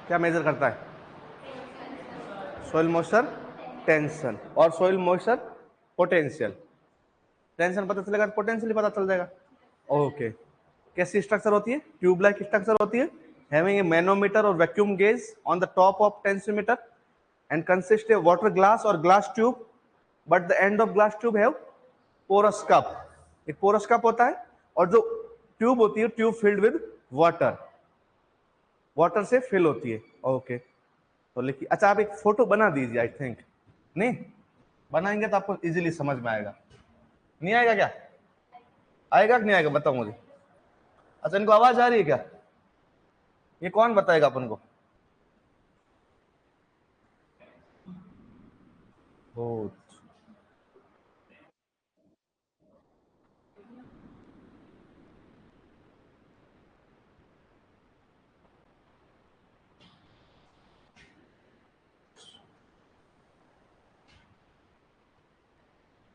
क्या मेजर करता है? सोइल मॉइस्चर टेंशन और सोइल मॉइस्चर पोटेंशियल। टेंशन पता चलेगा पोटेंशियल पता चल जाएगा। ओके, कैसी स्ट्रक्चर होती है? ट्यूब लाइक स्ट्रक्चर होती है, हैविंग ए मैनोमीटर और vacuum gauge on the top of tensiometer and consist a water glass और glass tube, but the end of glass tube have porous cup. एक porous cup होता है और जो tube होती है tube filled with water, water से fill होती है। ओके, तो लिखिए। अच्छा, आप एक फोटो बना दीजिए। आई थिंक नहीं बनाएंगे तो आपको इजीली समझ में आएगा। नहीं आएगा क्या? आएगा कि नहीं आएगा बताओ मुझे। अच्छा, इनको आवाज आ रही है क्या? ये कौन बताएगा अपन को? ओ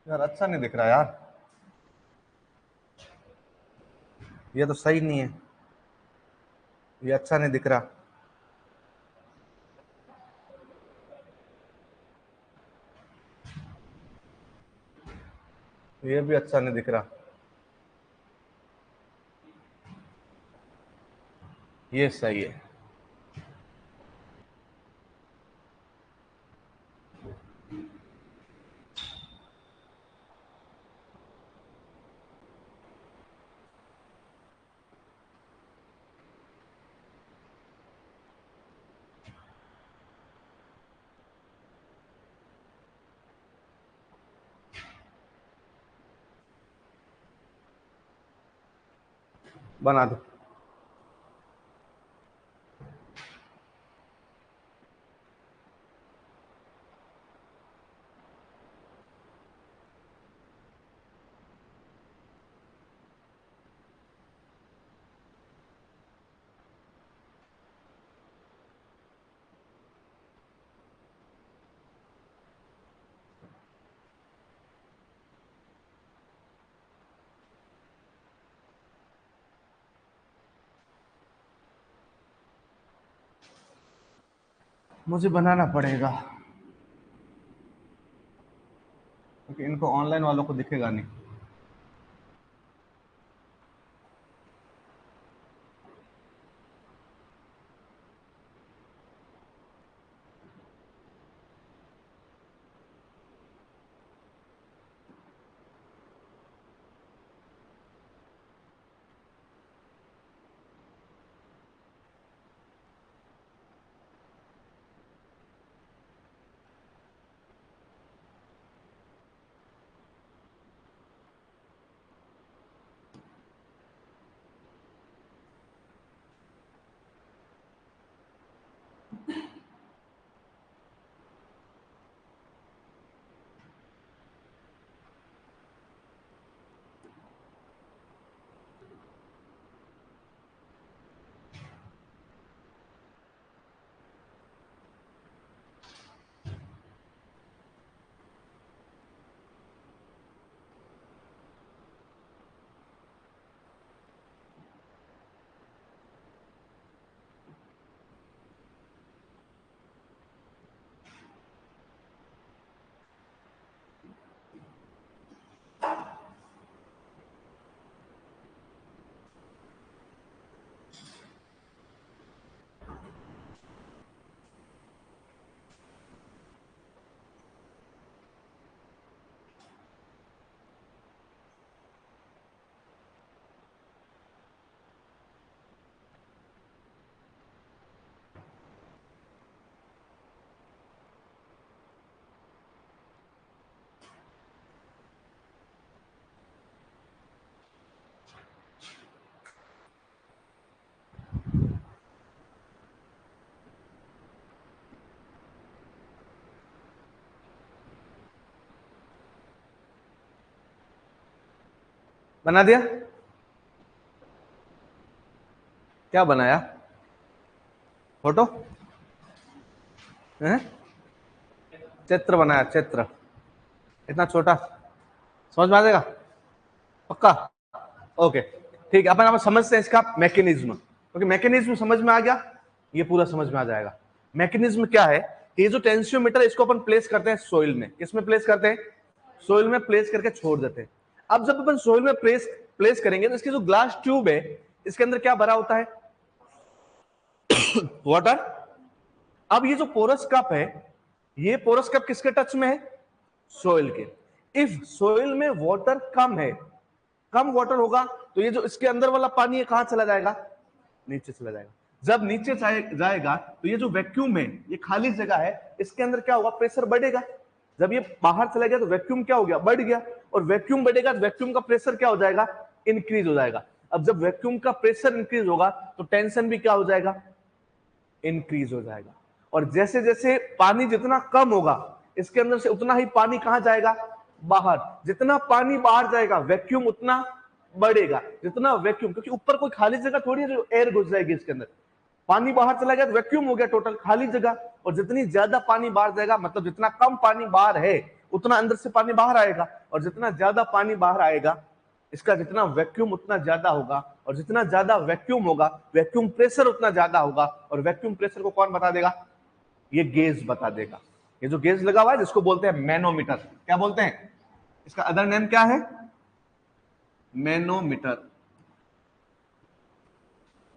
यार, अच्छा नहीं दिख रहा यार, ये तो सही नहीं है, ये अच्छा नहीं दिख रहा। ये भी अच्छा नहीं दिख रहा। ये सही है। बना दो। मुझे बनाना पड़ेगा क्योंकि इनको ऑनलाइन वालों को दिखेगा नहीं। बना दिया? क्या बनाया? फोटो है? चित्र बनाया, चित्र। इतना छोटा समझ में आ जाएगा? पक्का? ओके, ठीक है। अपन समझते हैं इसका मैकेनिज्म, क्योंकि मैकेनिज्म समझ में आ गया ये पूरा समझ में आ जाएगा। मैकेनिज्म क्या है, ये जो टेंसियोमीटर इसको अपन प्लेस करते हैं सोइल में, किसमें प्लेस करते हैं, सोइल में प्लेस करके छोड़ देते हैं। अब जब अपन सोइल में प्लेस करेंगे तो इसकी जो ग्लास ट्यूब है इसके अंदर क्या भरा होता है, वाटर। अब ये जो पोरस कप है, ये पोरस कप किसके टच में है, सोइल के। इफ सोइल में वाटर कम है, कम वाटर होगा तो ये जो इसके अंदर वाला पानी है कहां चला जाएगा, नीचे चला जाएगा। जब नीचे जाएगा तो ये जो वैक्यूम है, ये खाली जगह है, इसके अंदर क्या होगा, प्रेशर बढ़ेगा। जब ये बाहर चला गया तो वैक्यूम क्या हो गया, बढ़ गया। और वैक्यूम बढ़ेगा तो वैक्यूम का प्रेशर क्या हो जाएगा, इंक्रीज हो जाएगा। अब जब वैक्यूम का प्रेशर इंक्रीज होगा तो टेंशन भी क्या हो जाएगा, इंक्रीज हो जाएगा। और जैसे जैसे पानी जितना कम होगा इसके अंदर से, उतना ही पानी कहां जाएगा, बाहर। जितना पानी बाहर जाएगा वैक्यूम उतना बढ़ेगा। जितना वैक्यूम, क्योंकि ऊपर कोई खाली जगह थोड़ी है जो एयर घुस जाएगी इसके अंदर, पानी बाहर चला गया तो वैक्यूम हो गया टोटल, खाली जगह। और जितनी ज्यादा पानी बाहर जाएगा, मतलब जितना कम पानी बाहर है उतना अंदर से पानी बाहर आएगा। और जितना ज्यादा पानी बाहर आएगा, इसका जितना वैक्यूम उतना ज्यादा होगा। और जितना ज्यादा वैक्यूम होगा, वैक्यूम प्रेशर उतना ज्यादा होगा। और वैक्यूम प्रेशर को कौन बता देगा, ये गेज बता देगा। ये जो गेज लगा हुआ है जिसको बोलते हैं मैनोमीटर, क्या बोलते हैं, इसका अदर नेम क्या है, मैनोमीटर।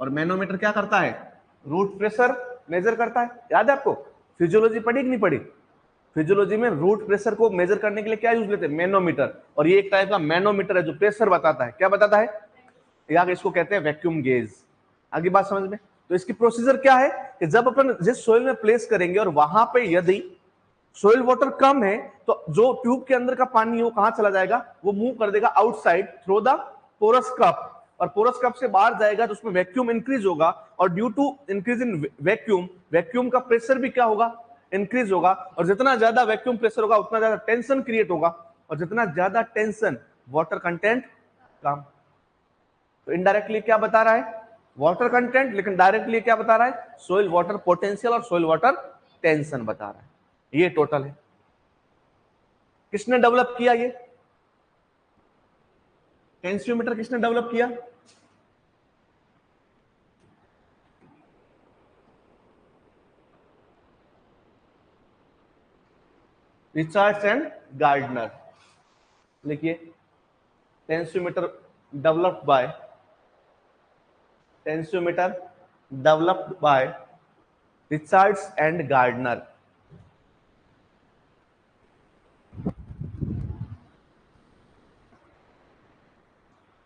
और मैनोमीटर क्या करता है, रूट प्रेशर मेजर करता है। याद है आपको, फिजियोलॉजी पढ़ी कि नहीं पढ़ी, फिजियोलॉजी में रूट प्रेशर को मेजर करने के लिए क्या यूज लेते हैं, मैनोमीटर। और ये एक टाइप का मैनोमीटर है जो प्रेशर बताता है। क्या बताता है, या इसको कहते हैं वैक्यूम गेज। आगे बात समझ में। तो इसकी प्रोसीजर क्या है कि जब अपन जिस सोइल में प्लेस करेंगे और वहां पे यदि सोइल वाटर कम है तो जो ट्यूब के अंदर का पानी है वो कहां चला जाएगा, वो मूव कर देगा outside through the porous cup. और पोरस कप से बाहर जाएगा तो उसमें वैक्यूम इंक्रीज होगा। और due to increase in vacuum, vacuum का प्रेशर भी क्या होगा, इंक्रीज होगा। और जितना ज्यादा वैक्यूम प्रेशर होगा उतना ज्यादा टेंशन क्रिएट होगा। और जितना ज्यादा टेंशन, वाटर कंटेंट कम। तो इनडायरेक्टली क्या बता रहा है, वाटर कंटेंट, लेकिन डायरेक्टली क्या बता रहा है, सोइल वाटर पोटेंशियल और सोइल वाटर टेंशन बता रहा है। ये टोटल है। किसने डेवलप किया ये टेंसियोमीटर, किसने डेवलप किया, रिचर्ड्स एंड गार्डनर। लिखिए, tensiometer developed by, tensiometer developed by Richards and Gardner.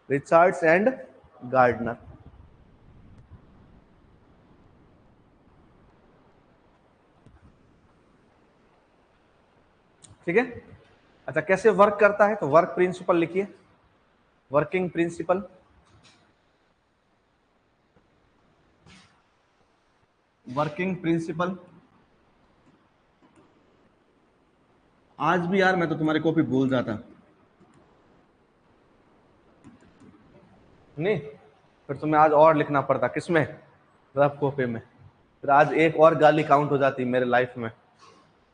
Richards and Gardner. ठीक है। अच्छा, कैसे वर्क करता है, तो वर्क प्रिंसिपल लिखिए, वर्किंग प्रिंसिपल। Working principle. आज भी यार मैं तो तुम्हारी कॉपी भूल जाता, नहीं फिर तुम्हें आज और लिखना पड़ता, किसमें, रफ कॉपी में। फिर आज एक और गाली काउंट हो जाती मेरे लाइफ में।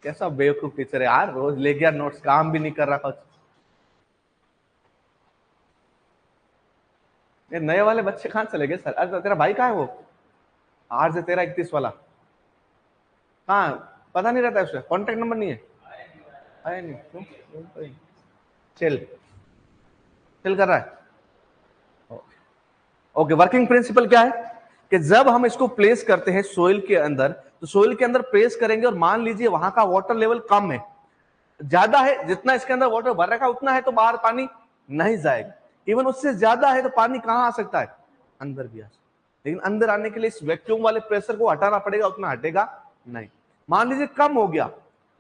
कैसा बेवकूफ टीचर है यार, रोज ले गया नोट्स, काम भी नहीं कर रहा कुछ। ये नए वाले बच्चे कहाँ चले गए सर, अरे तेरा भाई कहाँ है वो, आर से 1331 वाला, कहाँ, पता नहीं रहता है उसका कॉन्टेक्ट नंबर नहीं है, आया नहीं क्यों, चिल चिल कर रहा है। ओके, वर्किंग प्रिंसिपल क्या है कि जब हम इसको प्लेस करते हैं सोइल के अंदर, तो सोइल के अंदर प्लेस करेंगे और मान लीजिए वहां का वाटर लेवल कम है, ज्यादा है, जितना इसके अंदर वाटर भर रखा है उतना है तो बाहर पानी नहीं जाएगा। इवन उससे ज्यादा है तो पानी कहां आ सकता है, अंदर भी आ सकता है। लेकिन अंदर आने के लिए इस वैक्यूम वाले प्रेशर को हटाना पड़ेगा, उतना हटेगा नहीं। मान लीजिए कम हो गया,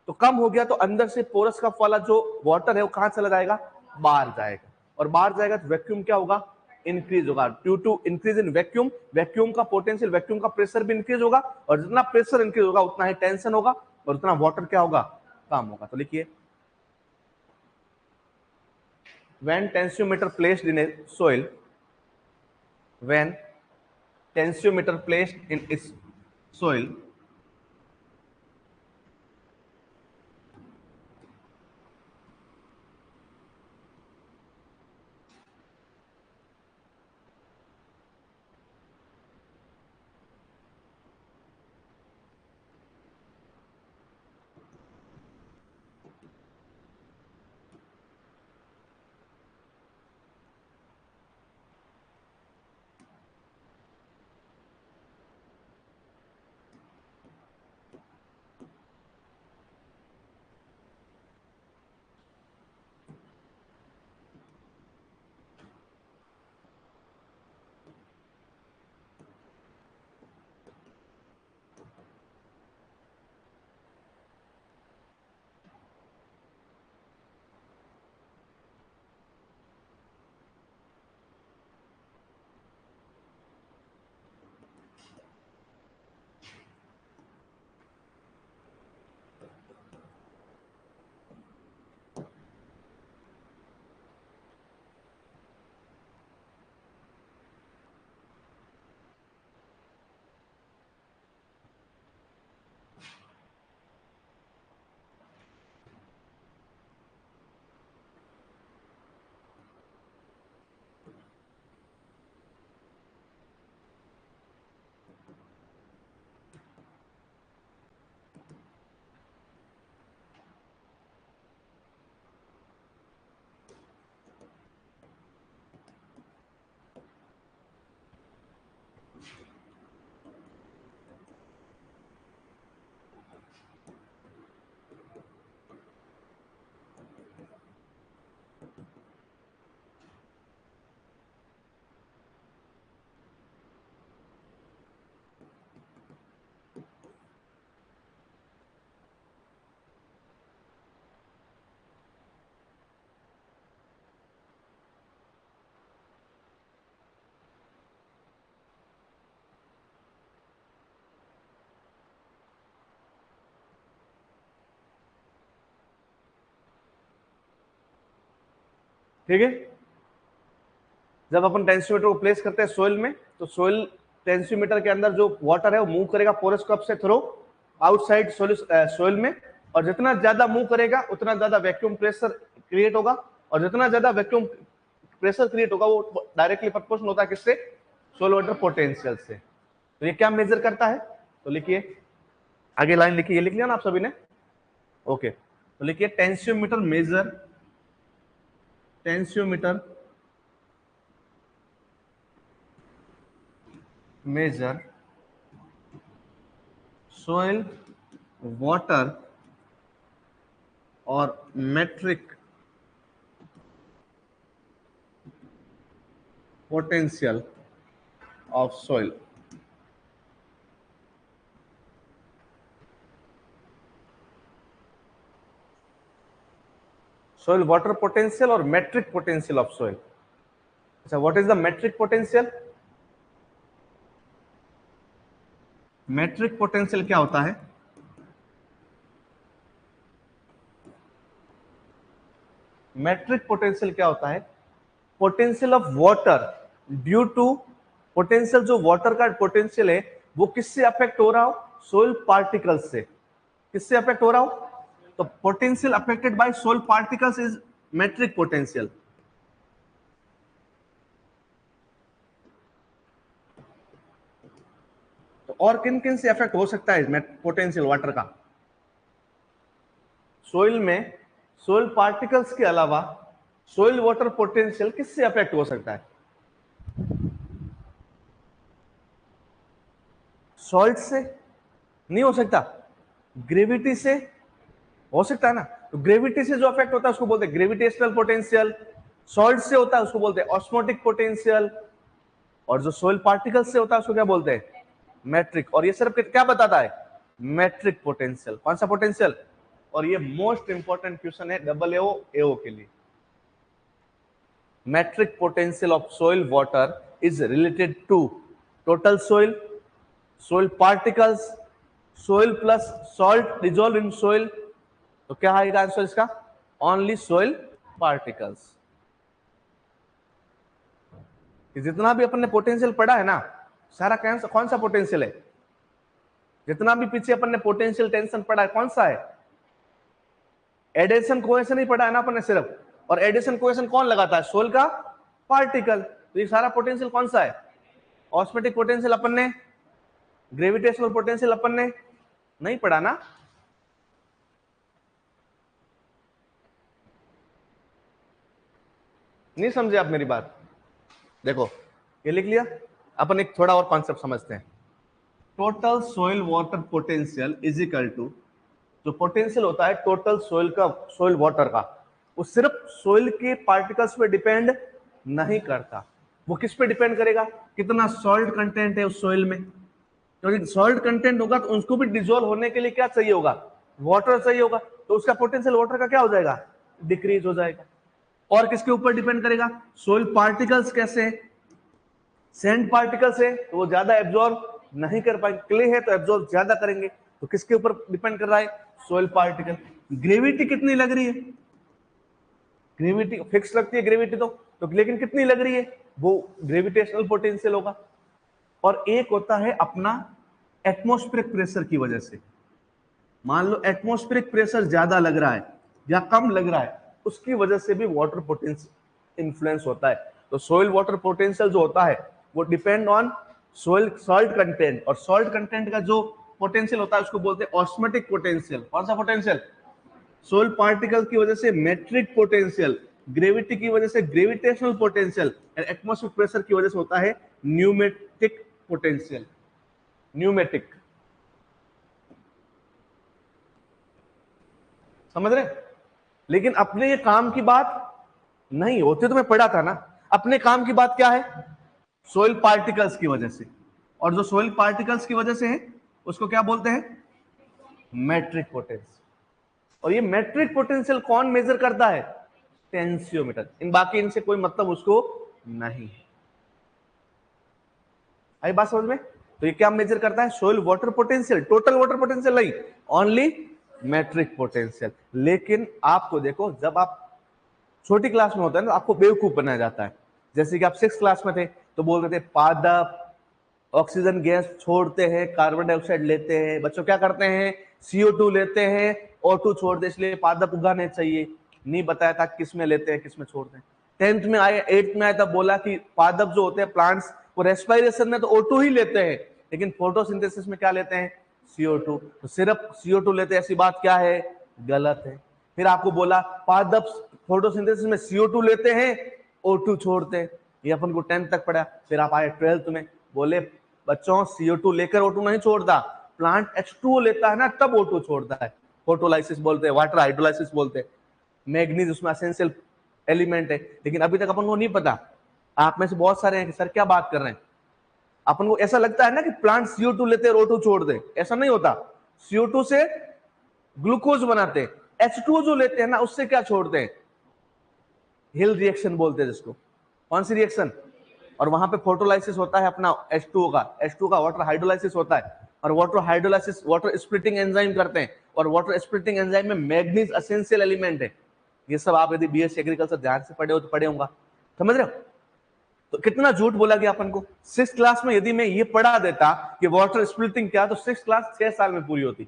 तो कम हो गया तो अंदर से पोरस कप वाला जो वाटर है वो कहां चला जाएगा, बाहर जाएगा। और बाहर जाएगा तो वैक्यूम क्या होगा, इंक्रीज होगा। Due to increase in vacuum, vacuum का पोटेंशियल, वैक्यूम का प्रेशर भी इंक्रीज होगा। और जितना प्रेशर इंक्रीज होगा उतना ही टेंशन होगा, और उतना वाटर क्या होगा, कम होगा। तो लिखिए, when tensiometer placed in a soil, when tensiometer placed in its soil, ठीक है, जब अपन टेंसियोमीटर को प्लेस करते हैं सोइल में, तो सोइल टेंसियोमीटर के अंदर जो वाटर है वो मूव करेगा पोरस कप से थ्रू आउटसाइड सोइल में, और जितना ज्यादा मूव करेगा उतना ज्यादा वैक्यूम प्रेशर क्रिएट होगा, और जितना ज्यादा वैक्यूम प्रेशर क्रिएट होगा वो डायरेक्टली प्रोपोर्शनल होता है किससे? सोइल वाटर पोटेंशियल से। तो ये क्या मेजर करता है? तो लिखिए, आगे लाइन लिखिए, ये लिख लिया ना आप सभी ने? ओके, तो लिखिए टेंसियोमीटर मेजर सोइल वाटर और matric potential of soil. Soil water potential और मेट्रिक पोटेंशियल ऑफ सोइल। अच्छा, what is the matric potential? Matric potential क्या होता है? मेट्रिक पोटेंशियल क्या होता है? Potential of water due to, potential जो वाटर का पोटेंशियल है वो किससे अफेक्ट हो रहा हो? सोइल पार्टिकल्स से। किससे अफेक्ट हो रहा हो? तो potential affected by soil particles is matric potential. तो और किन किन से अफेक्ट हो सकता है पोटेंशियल वाटर का? सोइल में सोइल पार्टिकल्स के अलावा सोइल वाटर पोटेंशियल किससे अफेक्ट हो सकता है? सॉल्ट से नहीं हो सकता, ग्रेविटी से हो सकता है ना। तो ग्रेविटी से जो अफेक्ट होता है उसको बोलते हैं ग्रेविटेशनल पोटेंशियल। सॉल्ट से होता है उसको बोलते हैं ऑस्मोटिक पोटेंशियल, और जो सोइल पार्टिकल से होता है उसको क्या बोलते हैं? मैट्रिक। और ये सिर्फ क्या बताता है? Matric potential. कौन सा पोटेंशियल? और ये मोस्ट इंपॉर्टेंट क्वेश्चन है AO के लिए। Matric potential of soil water is related to total soil, soil particles, soil plus salt dissolve in soil. तो क्या आएगा आंसर इसका? Only soil particles. जितना भी अपन ने पोटेंशियल पढ़ा है ना, सारा कौन सा पोटेंशियल है? जितना भी पीछे अपन ने पोटेंशियल टेंशन पढ़ा है कौन सा है? एडिशन कोएफिशिएंट ही पढ़ा है ना अपन ने सिर्फ, और एडिशन कोएफिशिएंट कौन लगाता है? सोइल का पार्टिकल। तो ये सारा पोटेंशियल कौन सा है? ऑस्मोटिक पोटेंशियल अपन ने, ग्रेविटेशनल पोटेंशियल अपन ने नहीं पढ़ा ना। नहीं समझे आप मेरी बात? देखो, ये लिख लिया। अपन एक थोड़ा और कॉन्सेप्ट समझते हैं। Total soil water potential is equal to, जो पोटेंशियल होता है टोटल सोइल का, सोइल वाटर का, वो सिर्फ सोइल के पार्टिकल्स पे डिपेंड नहीं करता। वो किस पे डिपेंड करेगा? कितना सॉल्ट कंटेंट है उस सोइल में। क्योंकि सॉल्ट कंटेंट होगा तो उसको भी डिजोल्व होने के लिए क्या चाहिए होगा? वाटर चाहिए होगा। तो उसका पोटेंशियल वाटर का क्या हो जाएगा? डिक्रीज हो जाएगा। और किसके ऊपर डिपेंड करेगा? सोइल पार्टिकल्स कैसे? सैंड पार्टिकल्स है तो वो ज्यादा एब्जॉर्ब नहीं कर पाएंगे, क्ले है तो एब्जॉर्ब ज्यादा करेंगे। तो किसके ऊपर डिपेंड कर रहा है? Soil particle. ग्रेविटी कितनी लग रही है? ग्रेविटी फिक्स लगती है ग्रेविटी तो लेकिन कितनी लग रही है? वो ग्रेविटेशनल पोटेंशियल होगा। और एक होता है अपना एटमॉस्फेरिक प्रेशर की वजह से। मान लो एटमॉस्फेरिक प्रेशर ज्यादा लग रहा है या कम लग रहा है, उसकी वजह से भी वाटर पोटेंशियल इन्फ्लुएंस होता है। तो सोइल वाटर पोटेंशियल जो होता है वो depend on soil salt content, और सॉल्ट कंटेंट का जो पोटेंशियल होता है उसको बोलते हैं ऑस्मोटिक पोटेंशियल। कौन सा पोटेंशियल? सोइल पार्टिकल की वजह से मेट्रिक पोटेंशियल, ग्रेविटी की वजह से ग्रेविटेशनल पोटेंशियल, एटमॉस्फेरिक प्रेशर की वजह से होता है न्यूमेटिक पोटेंशियल। न्यूमेटिक, समझ रहे? लेकिन अपने ये काम की बात नहीं होती, तो मैं पढ़ा था ना। अपने काम की बात क्या है? सोइल पार्टिकल्स की वजह से, और जो सोइल पार्टिकल्स की वजह से है उसको क्या बोलते हैं? Matric potential. और ये मैट्रिक पोटेंशियल कौन मेजर करता है? टेंसियोमीटर। इन बाकी इनसे कोई मतलब उसको नहीं है। आई बात समझ में? तो ये क्या मेजर करता है? Soil water potential, total water potential नहीं, ओनली मैट्रिक पोटेंशियल। लेकिन आपको देखो, जब आप छोटी क्लास में होता है ना, आपको बेवकूफ बनाया जाता है। जैसे कि आप 6th क्लास में थे तो बोलते थे पादप ऑक्सीजन गैस छोड़ते हैं, कार्बन डाइऑक्साइड लेते हैं, बच्चों क्या करते हैं, CO2 लेते हैं, O2 छोड़ते, इसलिए पादप उगाने चाहिए। नहीं बताया था किस में लेते हैं किस में छोड़ते हैं। 10th में आए 8th में आए तब बोला कि पादप जो होते हैं प्लांट्स, वो रेस्पिरेशन में तो O2 ही लेते हैं, लेकिन फोटोसिंथेसिस में क्या लेते हैं, CO2। तो सिर्फ CO2 लेते हैं, ऐसी बात क्या है, गलत है। फिर आपको बोला पादप फोटोसिंथेसिस में CO2 लेते हैं, O2 छोड़ते हैं। ये अपन को 10th तक पढ़ा। फिर आप आए 12th में, बोले बच्चों CO2 लेकर O2 नहीं छोड़ता, प्लांट H2O लेता है ना तब O2 छोड़ता है। फोटोलाइसिस बोलते हैं, वाटर हाइड्रोलाइसिस बोलते हैं। मैग्नीज उसमें एसेंशियल एलिमेंट है, लेकिन अभी तक अपन को नहीं पता। आप में से बहुत सारे हैं कि सर क्या बात कर रहे हैं, अपन को ऐसा लगता है ना कि प्लांट CO2 लेते हैं और O2 छोड़ दे, ऐसा नहीं होता। CO2 से ग्लूकोज बनाते हैं, H2O जो लेते हैं ना उससे क्या छोड़ते हैं, हिल रिएक्शन बोलते हैं जिसको। कौन सी रिएक्शन, और वहां पे फोटोलाइसिस होता है अपना H2O का वाटर हाइड्रोलाइसिस होता है, और water hydrolysis water splitting enzyme करते हैं, और वाटर स्प्लिटिंग एंजाइम में मैग्नीज एसेंशियल एलिमेंट है। ये सब आप यदि BSc एग्रीकल्चर ध्यान से पढ़े हो तो पढ़े होंगे, समझ रहे हो। तो कितना झूठ बोला गया अपन को। 6th क्लास में यदि मैं ये पढ़ा देता कि वाटर स्प्लिटिंग क्या, तो 6th क्लास 6 साल में पूरी होती,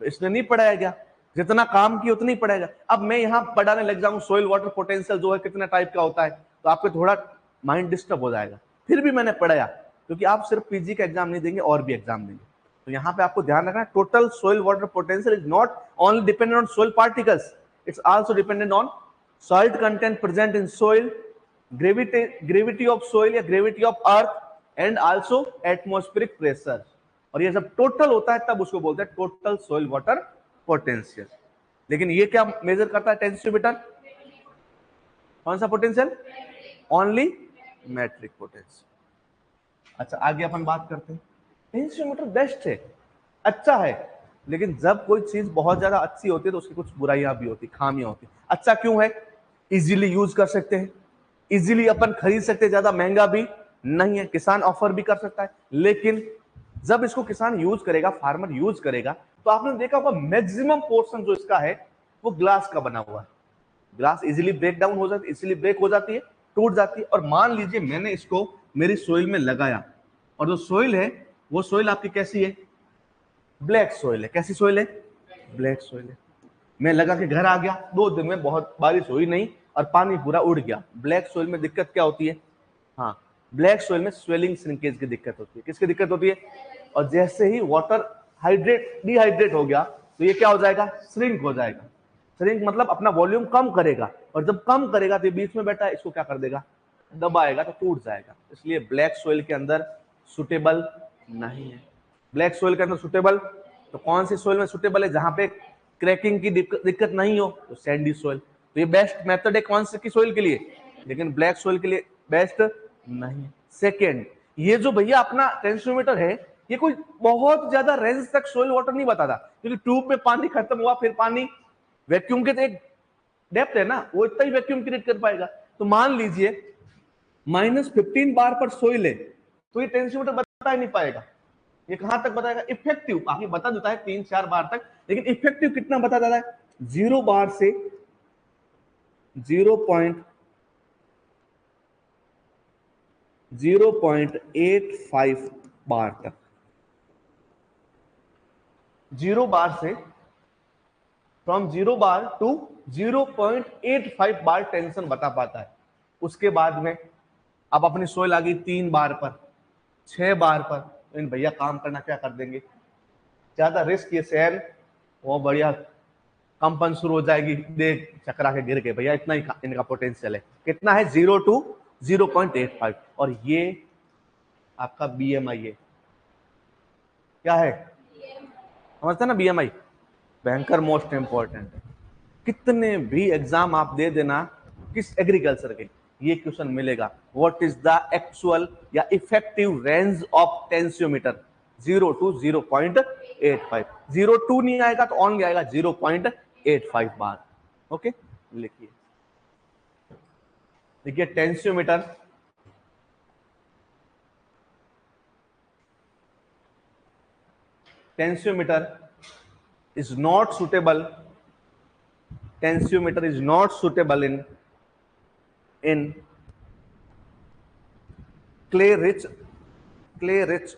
तो इसने नहीं पढ़ाया गया। जितना काम किया उतना ही पढ़ाएगा। अब मैं यहां पढ़ाने लग जाऊं सोइल वाटर पोटेंशियल जो है कितना टाइप का होता है, तो आपको थोड़ा माइंड डिस्टर्ब हो जाएगा। फिर भी मैंने पढ़ाया, क्योंकि आप सिर्फ PG का एग्जाम नहीं देंगे और भी एग्जाम देंगे। तो यहाँ पे आपको ध्यान रखना, total soil water potential is not only dependent on soil particles, it's also dependent on salt content present in soil, gravity of soil या gravity of earth, and also atmospheric pressure. और ये जब टोटल होता है तब उसको बोलते हैं टोटल सोइल वाटर पोटेंशियल। लेकिन ये क्या मेजर करता है टेंसियोमीटर, कौन सा पोटेंशियल, ओनली मैट्रिक पोटेंशियल। अच्छा आगे अपन बात करते हैं। टेंसियोमीटर बेस्ट है, अच्छा है, लेकिन जब कोई चीज बहुत ज्यादा अच्छी होती है तो उसकी कुछ बुराइयां भी होती, खामियां होती। अच्छा क्यों है, इजीली यूज कर सकते हैं, इजीली अपन खरीद सकते हैं, ज्यादा महंगा भी नहीं है, किसान ऑफर भी कर सकता है। लेकिन जब इसको किसान यूज करेगा, फार्मर यूज करेगा, तो आपने देखा होगा मैक्सिमम पोर्शन जो इसका है वो ग्लास का बना हुआ है। ग्लास इजीली ब्रेक डाउन हो जाती है, इजीली ब्रेक हो जाती है, टूट जाती है। और मान लीजिए मैंने इसको मेरी सोइल में लगाया, और जो सोइल है वो सोइल आपकी कैसी है, ब्लैक सोइल है। कैसी सोइल है, ब्लैक सोइल है। मैं लगा के घर आ गया, 2 दिन में बहुत बारिश हुई नहीं और पानी पूरा उड़ गया। ब्लैक सोइल में दिक्कत क्या होती है, हाँ, ब्लैक सोइल में स्वेलिंग श्रिंकेज की दिक्कत होती है। किसकी दिक्कत होती है, और जैसे ही वाटर डिहाइड्रेट हो गया तो ये क्या हो जाएगा, श्रिंक हो जाएगा। श्रिंक मतलब अपना वॉल्यूम कम करेगा, और जब कम करेगा तो बीच में बैठा है इसको क्या कर देगा, दबाएगा तो टूट जाएगा। इसलिए ब्लैक सोइल के अंदर सुटेबल नहीं है। ब्लैक सोइल के अंदर सुटेबल तो कौन सी सोइल में सुटेबल है, जहां पे क्रैकिंग की दिक्कत नहीं हो, तो सैंडी सोइल। तो ये बेस्ट मेथड है कौन सी की सोइल के लिए, लेकिन ब्लैक सोइल के लिए बेस्ट नहीं। सेकेंड, ये जो भैया अपना टेंसियोमीटर है, ये कोई बहुत ज्यादा रेंज तक सोइल वाटर नहीं बताता, क्योंकि ट्यूब में पानी खत्म हुआ फिर पानी वैक्यूम के तो एक डेप्थ है ना, वो इतना ही वैक्यूम क्रिएट कर पाएगा। तो मान लीजिए -15 बार पर सोइल है, तो ये टेंसियोमीटर बता ही नहीं पाएगा। ये कहां तक बताएगा, इफेक्टिव बाकी बता देता है 3-4 बार तक, लेकिन इफेक्टिव कितना बता देता है, 0 बार से 0.85 बार तक। 0 बार से from 0 bar to 0.85 bar tension बता पाता है। उसके बाद में अब अपनी सोइल आ गई 3 बार पर, 6 बार पर, तो इन भैया काम करना क्या कर देंगे, ज्यादा रिस्क ये सहन, वो बढ़िया कंपन शुरू हो जाएगी, देख चकरा के गिर के, भैया इतना ही इनका पोटेंशियल है। कितना है, 0 to 0.85। और ये आपका BMI है, क्या है, समझते ना, BMI भयंकर मोस्ट इंपॉर्टेंट है। कितने भी एग्जाम आप दे देना किस एग्रीकल्चर के, ये क्वेश्चन मिलेगा, व्हाट इज द एक्चुअल या effective range of tensiometer, 0 to 0.85। 0.2 नहीं आएगा तो ऑनली आएगा 0.85 बार। ओके, लिखिए, देखिए tensiometer is not suitable, tensiometer is not suitable in clay rich clay rich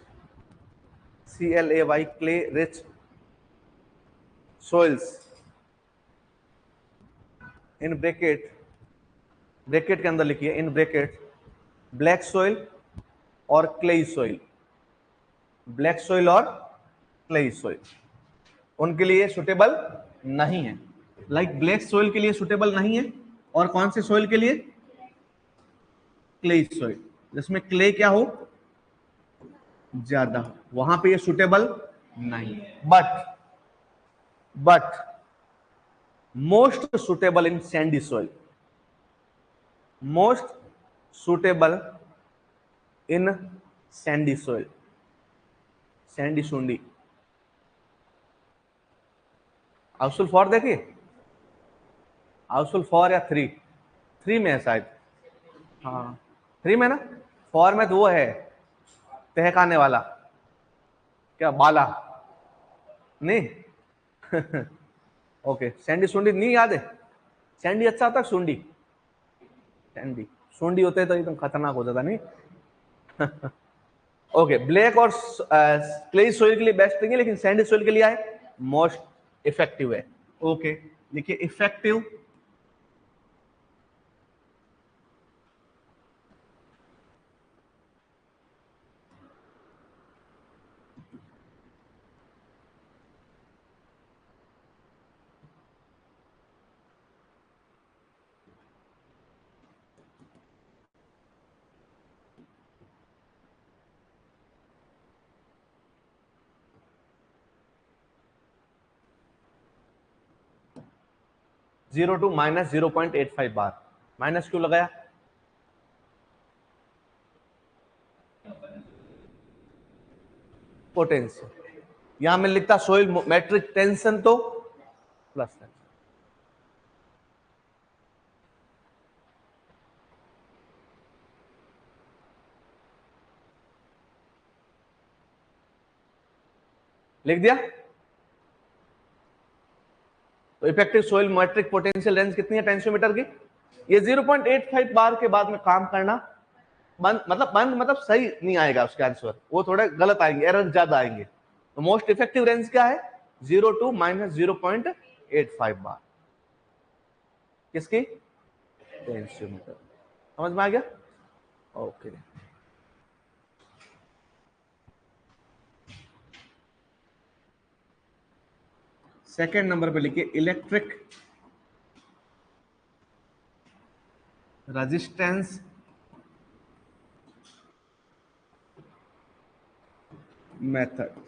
soils, in bracket के अंदर लिखिए, इन ब्रैकेट ब्लैक सॉइल और क्लेई सॉइल, ब्लैक सॉइल और क्लेई सॉइल उनके लिए सुटेबल नहीं है। लाइक ब्लैक सॉइल के लिए सुटेबल नहीं है, और कौन से सॉइल के लिए? क्लेई सॉइल, जिसमें क्ले क्या हो, ज्यादा, वहां पे ये सुटेबल नहीं। But most suitable in Sandy soil, most suitable in Sandy soil, Sandy सुंडी। हाउसफुल 4 देखिए, हाउसफुल 4 या 3 में है शायद, हाँ 3 में ना, 4 में तो वो है तहखाने वाला, क्या बाला नहीं ओके, सैंडी सुंडी नहीं याद है? सैंडी अच्छा होता है, सुंडी, सैंडी सुंडी होते तो एकदम खतरनाक हो जाता नहीं ओके, ब्लैक और क्ले सोइल के लिए बेस्ट नहीं है, लेकिन सैंडी सोइल के लिए है मोस्ट इफेक्टिव है। ओके देखिए, effective zero to minus 0.85 bar, minus क्यों लगाया? पोटेंशियल, यहां में लिखता सोइल मैट्रिक टेंशन तो प्लस टेंशन, लिख दिया। तो effective soil matric potential range कितनी है टेंसियोमीटर की? ये 0.85 बार के बाद में काम करना बंद, मतलब सही नहीं आएगा उसका आंसर, वो थोड़े गलत आएंगे, एरर ज्यादा आएंगे। तो मोस्ट इफेक्टिव रेंज क्या है? 0 टू माइनस 0.85 बार, किसकी? टेंसियोमीटर। समझ में आ गया? ओके, सेकेंड नंबर पे लिखिए इलेक्ट्रिक रेजिस्टेंस मेथड।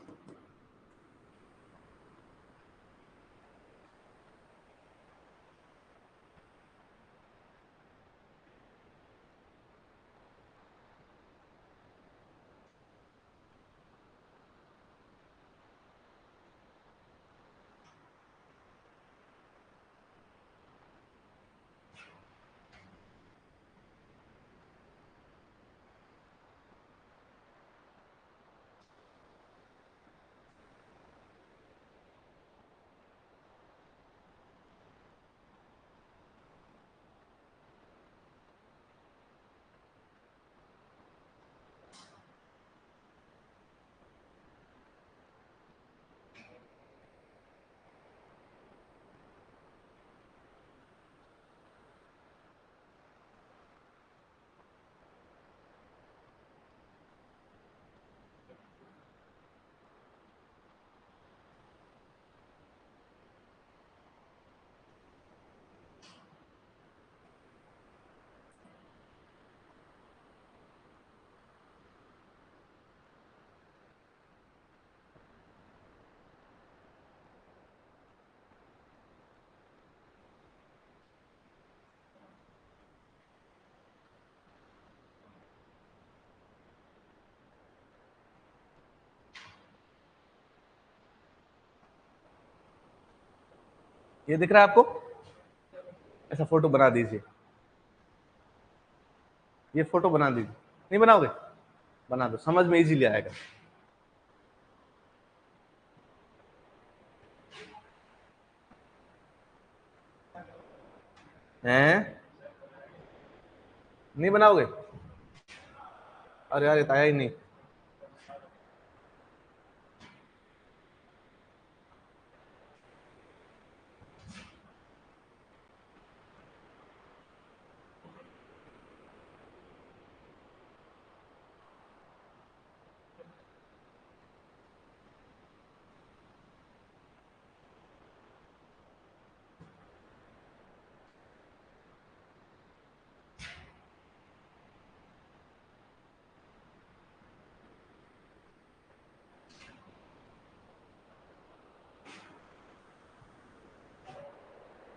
ये दिख रहा है आपको? ऐसा फोटो बना दीजिए, ये फोटो बना दीजिए। नहीं बनाओगे? बना दो, समझ में इजीली आएगा। हैं? नहीं बनाओगे? अरे यार, ये तो आया ही नहीं।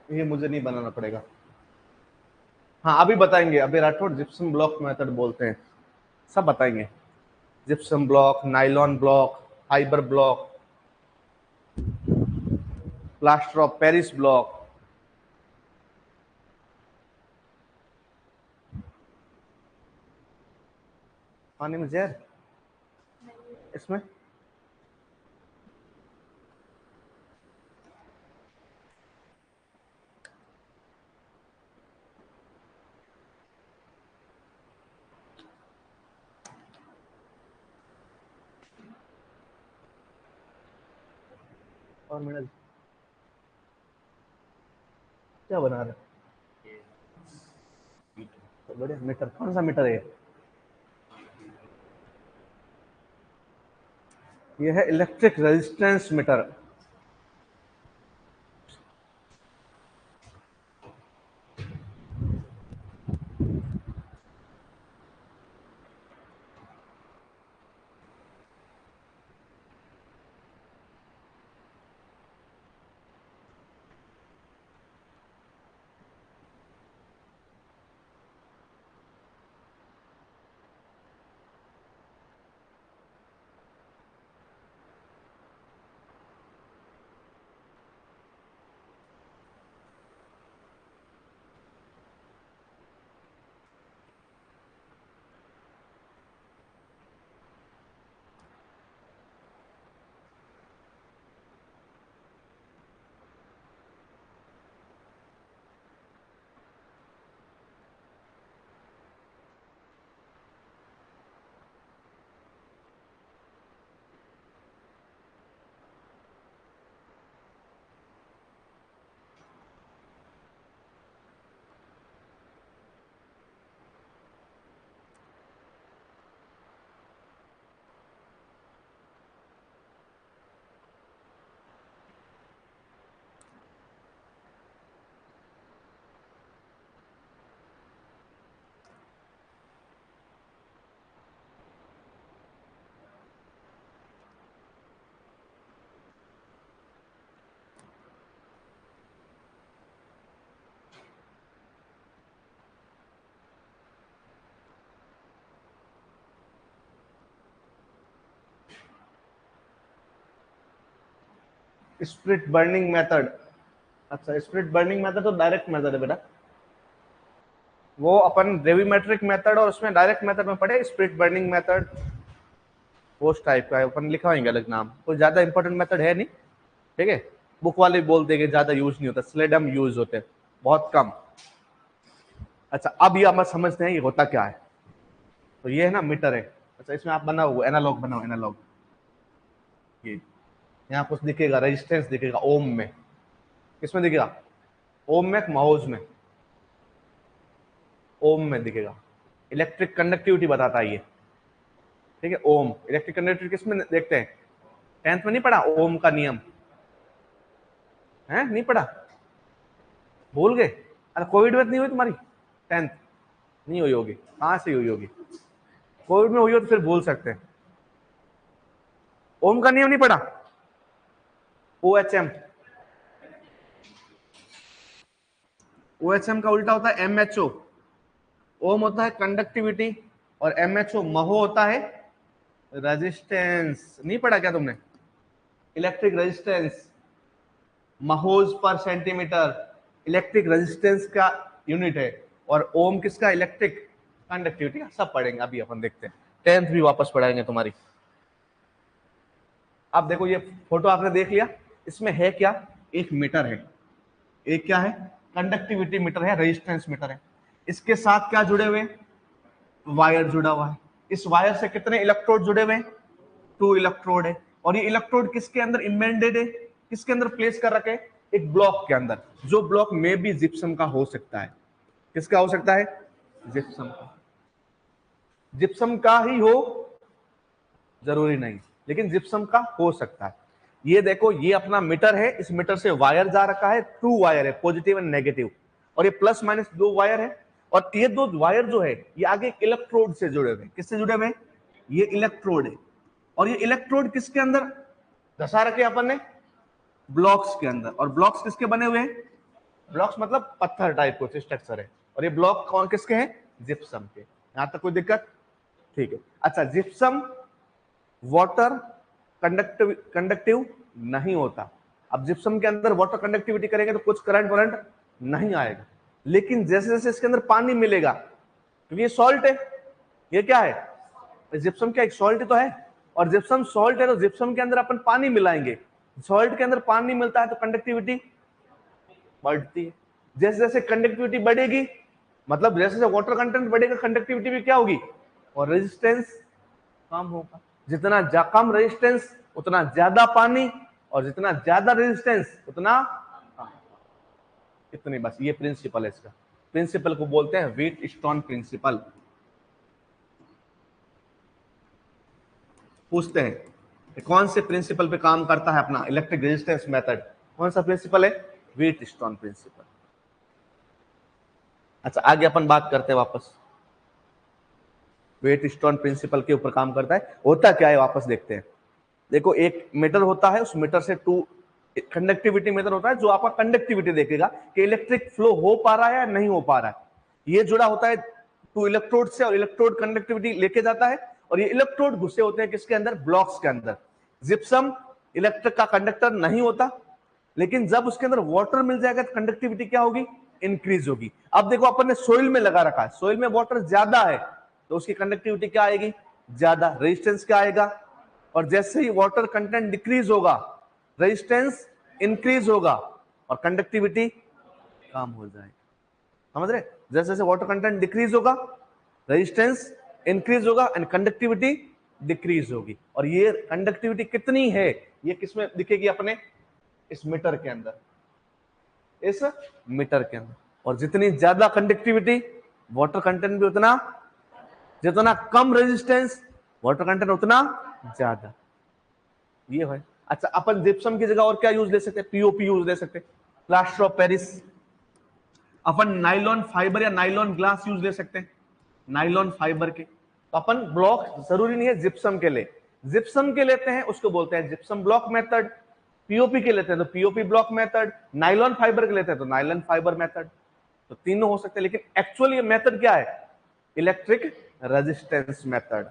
ये मुझे नहीं बनाना पड़ेगा। हाँ, अभी बताएंगे, अभी राठौड़ जिप्सम ब्लॉक मेथड बोलते हैं, सब बताएंगे। Gypsum block, nylon block, fibre block, plaster of Paris block. पानी में जहर? इसमें और मिनरल क्या बना रहे? तो बढ़िया। मीटर कौन सा मीटर है? ये है electric resistance meter. Split burning method. अच्छा, स्प्लिट बर्निंग मेथड तो डायरेक्ट मेथड है बेटा। वो अपन ग्रेविमेट्रिक मेथड और उसमें डायरेक्ट मेथड में पढ़े, स्प्लिट बर्निंग मेथड उस टाइप का है, अपन लिखवाएंगे अलग नाम, कोई ज्यादा इंपॉर्टेंट मेथड है नहीं। ठीक है, बुक वाले बोलते हैं कि ज्यादा यूज नहीं होता, स्लेडम यूज होते हैं बहुत कम। अच्छा, अब ये हम समझते हैं ये होता क्या है। तो ये है ना मीटर है। अच्छा, इसमें आप बनाओ एनालॉग, बनाओ एनालॉग। ये यहाँ कुछ दिखेगा, रेजिस्टेंस दिखेगा ओम में। किसमें दिखेगा? ओम में, माउस में, ओम में दिखेगा। इलेक्ट्रिक कंडक्टिविटी बताता है ये। ठीक है, ओम इलेक्ट्रिक कंडक्टिविटी किसमें देखते हैं? 10th में नहीं पढ़ा ओम का नियम? है नहीं पढ़ा? भूल गए? अरे कोविड में नहीं हुई तुम्हारी 10th? नहीं हुई होगी, कहां से हुई होगी? कोविड में हुई हो तो फिर भूल सकते हैं। ओम का नियम नहीं पढ़ा? OHM। OHM का उल्टा होता है MHO। ओम होता है कंडक्टिविटी और MHO महो होता है रेजिस्टेंस। नहीं पढ़ा क्या तुमने? इलेक्ट्रिक रेजिस्टेंस, महोज पर सेंटीमीटर इलेक्ट्रिक रेजिस्टेंस का यूनिट है। और ओम किसका? इलेक्ट्रिक कंडक्टिविटी का। सब पढ़ेंगे अभी अपन, देखते हैं 10th भी वापस पढ़ाएंगे तुम्हारी। अब देखो ये फोटो आपने देख लिया, इसमें है क्या? एक मीटर है। एक क्या है? कंडक्टिविटी मीटर है, रेजिस्टेंस मीटर है। इसके साथ क्या जुड़े हुए? वायर जुड़ा हुआ है। इस वायर से कितने इलेक्ट्रोड जुड़े हुए? 2 इलेक्ट्रोड है। और ये इलेक्ट्रोड किसके अंदर इम्बेडेड है? किसके अंदर प्लेस कर रखे? एक ब्लॉक के अंदर, जो ब्लॉक में भी जिप्सम का हो सकता है। किसका हो सकता है? जिप्सम का। जिप्सम का ही हो जरूरी नहीं, लेकिन जिप्सम का हो सकता है। ये देखो, ये अपना मीटर है, इस मीटर से वायर जा रखा है, 2 वायर है, पॉजिटिव एंड नेगेटिव, और ये प्लस माइनस 2 वायर है। और ये 2 वायर जो है ये आगे इलेक्ट्रोड से जुड़े हुए। किससे जुड़े हुए? ये इलेक्ट्रोड है। और ये इलेक्ट्रोड किसके अंदर दसा रखे अपन ने? ब्लॉक्स के अंदर। और ब्लॉक्स किसके बने हुए हैं? ब्लॉक्स मतलब पत्थर टाइप कुछ स्ट्रक्चर है। और ये ब्लॉक कौन किसके हैं? जिप्सम के। यहां तक कोई दिक्कत? ठीक है। अच्छा, जिप्सम वाटर कंडक्टिव नहीं होता। अब जिप्सम के अंदर वाटर कंडक्टिविटी करेंगे तो कुछ करंट वरंट नहीं आएगा, लेकिन जैसे जैसे इसके अंदर पानी मिलेगा, क्योंकि ये सॉल्ट है, ये क्या है? जिप्सम क्या एक सॉल्ट तो है, और जिप्सम सॉल्ट है तो जिप्सम के अंदर अपन पानी मिलाएंगे, सॉल्ट के अंदर पानी मिलता है तो कंडक्टिविटी बढ़ती है। जैसे जैसे कंडक्टिविटी बढ़ेगी, मतलब जैसे जैसे वाटर कंटेंट बढ़ेगा, कंडक्टिविटी भी क्या होगी? और रेजिस्टेंस कम होगा। जितना कम रेजिस्टेंस उतना ज्यादा पानी, और जितना ज्यादा रेजिस्टेंस उतना कम। इतनी बस, ये प्रिंसिपल है इसका। प्रिंसिपल को बोलते हैं व्हीट स्टोन प्रिंसिपल। पूछते हैं कौन से प्रिंसिपल पे काम करता है अपना इलेक्ट्रिक रेजिस्टेंस मेथड? कौन सा प्रिंसिपल है? Wheatstone principle. अच्छा, आगे अपन बात करते हैं वापस। व्हीट स्टोन प्रिंसिपल के ऊपर काम करता है। होता क्या है वापस देखते हैं। देखो, एक मीटर होता है, उस मीटर से 2 कंडक्टिविटी मीटर होता है, जो आपका कंडक्टिविटी देखेगा कि इलेक्ट्रिक फ्लो हो पा रहा है या नहीं हो पा रहा है। ये जुड़ा होता है 2 इलेक्ट्रोड से, और इलेक्ट्रोड कंडक्टिविटी लेके जाता है, और ये इलेक्ट्रोड घुसे होते हैं किसके अंदर? ब्लॉक्स के अंदर। जिप्सम इलेक्ट्रिक का कंडक्टर नहीं होता, लेकिन जब उसके अंदर वाटर मिल जाएगा तो कंडक्टिविटी क्या होगी? इंक्रीज होगी। अब देखो, अपन ने सोइल में लगा रखा है, सोइल में वाटर ज्यादा है तो उसकी कंडक्टिविटी क्या आएगी? ज्यादा। रेजिस्टेंस क्या आएगा? और जैसे ही वाटर कंटेंट डिक्रीज होगा, रेजिस्टेंस इंक्रीज होगा और कंडक्टिविटी कम हो जाएगी। समझ रहे? जैसे जैसे वाटर कंटेंट डिक्रीज होगा, रेजिस्टेंस इंक्रीज होगा एंड कंडक्टिविटी डिक्रीज होगी। और ये कंडक्टिविटी कितनी है ये किसमें दिखेगी? अपने इस मीटर के अंदर, इस मीटर के अंदर। और जितनी ज्यादा कंडक्टिविटी, वाटर कंटेंट भी उतना, जितना कम रेजिस्टेंस, वाटर कंटेंट उतना ज्यादा। ये है। अच्छा, अपन जिप्सम की जगह और क्या यूज ले सकते हैं? पीओपी यूज ले सकते हैं, plaster of Paris. Upon nylon fibre या नाइलॉन ग्लास यूज ले सकते हैं, नाइलॉन फाइबर के। तो अपन ब्लॉक जरूरी नहीं है जिप्सम के लिए, जिप्सम के लेते हैं उसको बोलते हैं जिप्सम ब्लॉक मेथड। पीओपी के लेते हैं तो POP block method, nylon fibre के लेते हैं तो नाइलॉन फाइबर मेथड। तो तीनों हो सकते हैं, लेकिन एक्चुअली ये मेथड क्या है? Electric resistance method.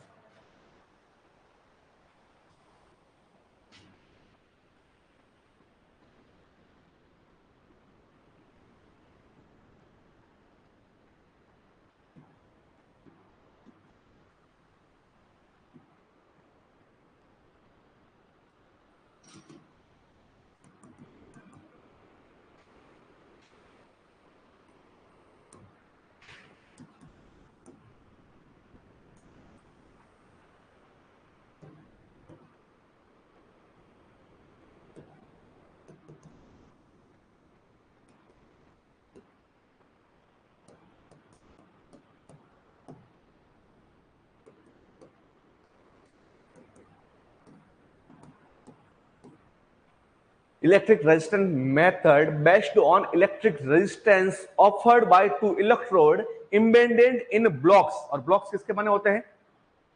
Electric resistance method based on electric resistance offered by 2 electrode embedded in blocks। और blocks किसके बने होते हैं?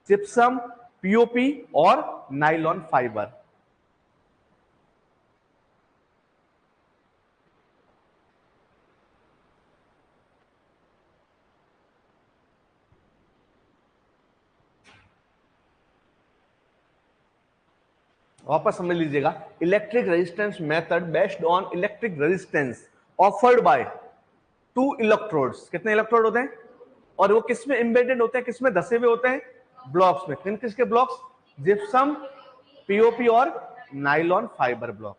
जिप्सम, पीओपी और नाइलॉन फाइबर। वापस समझ लीजिएगा, electric resistance method based on electric resistance offered by 2 electrodes. कितने इलेक्ट्रोड होते हैं? और वो किसमें एम्बेडेड होते हैं, किसमें धसे हुए होते हैं? ब्लॉक्स में। किन किसके ब्लॉक्स? जिप्सम, पीओपी और nylon fibre block.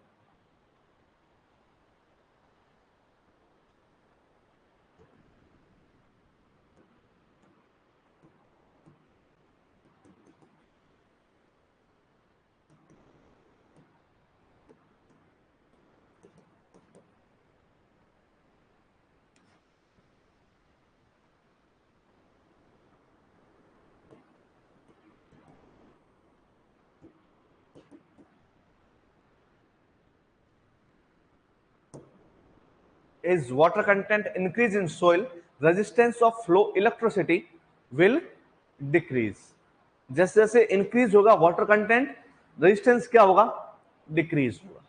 is water content increase in soil, resistance of flow electricity will decrease. जैसे जैसे इंक्रीज होगा वाटर कंटेंट, रेजिस्टेंस क्या होगा, डिक्रीज होगा.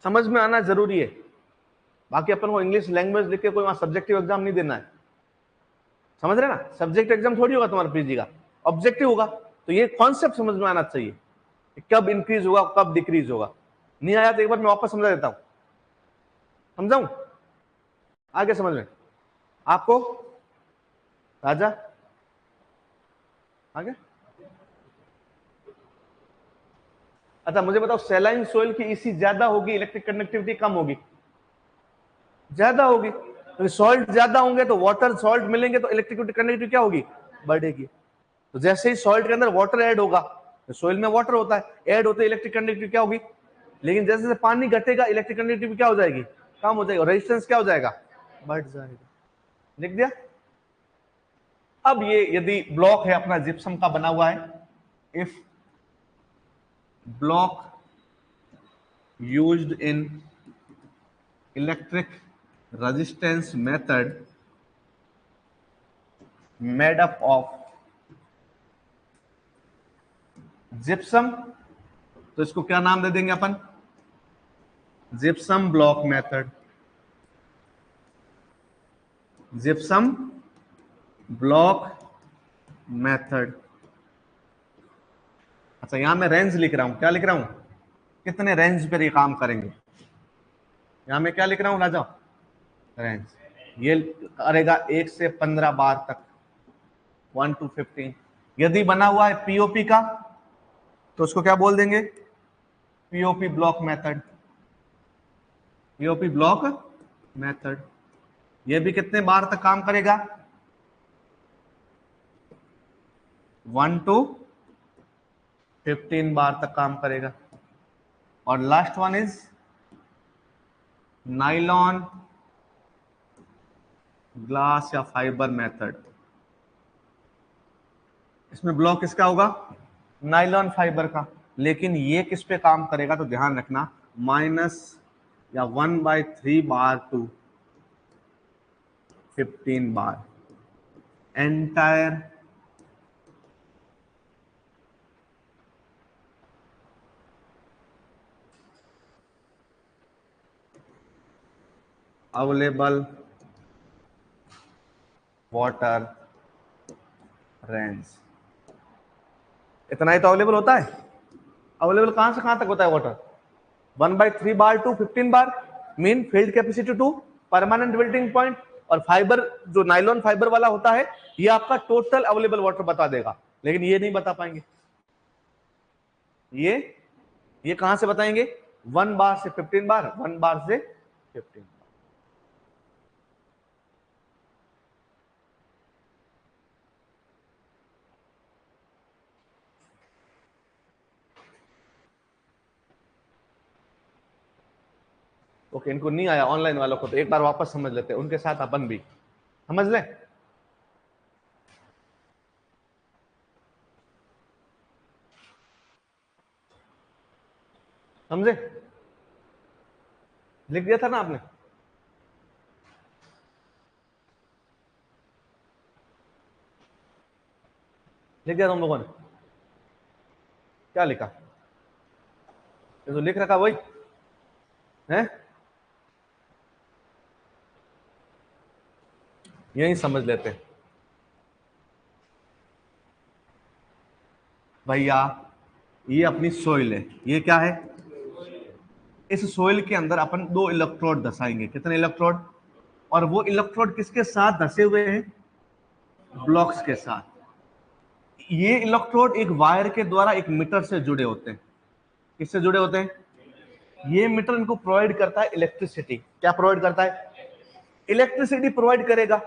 समझ में आना जरूरी है. बाकी अपन को इंग्लिश लैंग्वेज लिख के कोई वहां सब्जेक्टिव एग्जाम नहीं देना है. समझ रहे ना, सब्जेक्ट एग्जाम थोड़ी होगा तुम्हारा पीजी का, ऑब्जेक्टिव होगा. तो ये कॉन्सेप्ट समझ में आना चाहिए, कब इंक्रीज होगा कब डिक्रीज होगा. नहीं आया तो एक बार मैं वापस समझा देता हूं. समझाऊं आगे समझ में आपको. राजा आगे. अच्छा मुझे बताओ, सैलाइन सोइल की ईसी ज्यादा होगी, इलेक्ट्रिक कंडक्टिविटी कम होगी? ज्यादा होगी. तो सॉल्ट ज्यादा होंगे तो वाटर सॉल्ट मिलेंगे तो इलेक्ट्रिक कंडक्टिविटी क्या होगी, बढ़ेगी. तो जैसे ही सॉल्ट के अंदर वाटर ऐड होगा, तो सोइल में वाटर होता है, ऐड होते इलेक्ट्रिक कंडक्टिविटी क्या होगी. लेकिन जैसे जैसे पानी घटेगा इलेक्ट्रिक कंडक्टिविटी क्या हो जाएगी, कम हो जाएगी, और रेजिस्टेंस क्या हो जाएगा, बढ़ जाएगा. लिख दिया. अब ये यदि ब्लॉक है अपना जिप्सम का बना हुआ है, if block used in electric resistance method made up of gypsum, तो इसको क्या नाम दे देंगे अपन, gypsum block method. Gypsum block method. अच्छा यहां मैं रेंज लिख रहा हूं, क्या लिख रहा हूं, कितने रेंज पर ये काम करेंगे. यहां मैं क्या लिख रहा हूं राजा, रेंज. ये करेगा 1 से 15 बार तक, 1 to 15. यदि बना हुआ है पीओपी का तो उसको क्या बोल देंगे, POP block method. POP block method. ये भी कितने बार तक काम करेगा, 1 to 15 बार तक काम करेगा. और last one is nylon glass या फाइबर मेथड. इसमें ब्लॉक किसका होगा, नाइलॉन फाइबर का. लेकिन ये किस पे काम करेगा, तो ध्यान रखना, माइनस या 1/3 bar to 15 bar entire available water range. इतना ही तो अवेलेबल होता है. अवेलेबल कहां से कहां तक होता है water, 1/3 bar to 15 bar, mean field capacity to permanent building point. और फाइबर जो नाइलॉन फाइबर वाला होता है ये आपका टोटल अवेलेबल वाटर बता देगा, लेकिन ये नहीं बता पाएंगे. ये कहां से बताएंगे, 1 बार से 15 बार, 1 बार से 15 बार. ओके इनको नहीं आया ऑनलाइन वालों को तो एक बार वापस समझ लेते हैं, उनके साथ अपन भी समझ लें. समझे, लिख दिया था ना आपने, लिख दिया तुम लोगों ने, क्या लिखा, ये तो लिख रखा वही है. यही समझ लेते भैया. ये अपनी सोइल है, ये क्या है, इस सोइल के अंदर अपन 2 इलेक्ट्रोड धसाएंगे. कितने इलेक्ट्रोड, और वो इलेक्ट्रोड किसके साथ धसे हुए हैं, ब्लॉक्स के साथ. ये इलेक्ट्रोड एक वायर के द्वारा एक मीटर से जुड़े होते हैं. किससे जुड़े होते हैं, ये मीटर इनको प्रोवाइड करता है इलेक्ट्रिसिटी. क्या प्रोवाइड करता है, इलेक्ट्रिसिटी प्रोवाइड करेगा.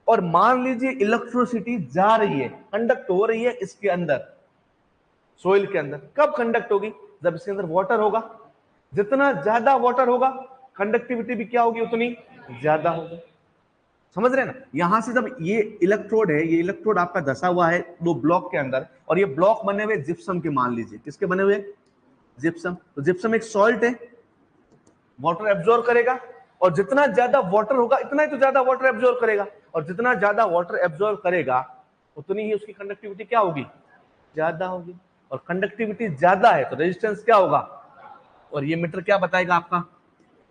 और मान लीजिए इलेक्ट्रिसिटी जा रही है, कंडक्ट हो रही है इसके अंदर, सोइल के अंदर. कब कंडक्ट होगी, जब इसके अंदर वाटर होगा. जितना ज्यादा वाटर होगा कंडक्टिविटी भी क्या होगी, उतनी ज्यादा होगी. समझ रहे हैं ना. यहां से जब ये इलेक्ट्रोड है, ये इलेक्ट्रोड आपका धसा हुआ है 2 ब्लॉक के अंदर, और ये ब्लॉक बने हुए जिप्सम के, मान लीजिए किसके बने हुए, जिप्सम, तो जिप्सम एक सॉल्ट है, वाटर एब्जॉर्ब करेगा, और जितना ज्यादा वाटर होगा इतना ही तो ज्यादा वाटर एब्जॉर्ब करेगा, और जितना ज्यादा वाटर एब्जॉर्ब करेगा उतनी ही उसकी कंडक्टिविटी क्या होगी, ज्यादा होगी, और कंडक्टिविटी ज्यादा है तो रेजिस्टेंस क्या होगा, और ये मीटर क्या बताएगा आपका,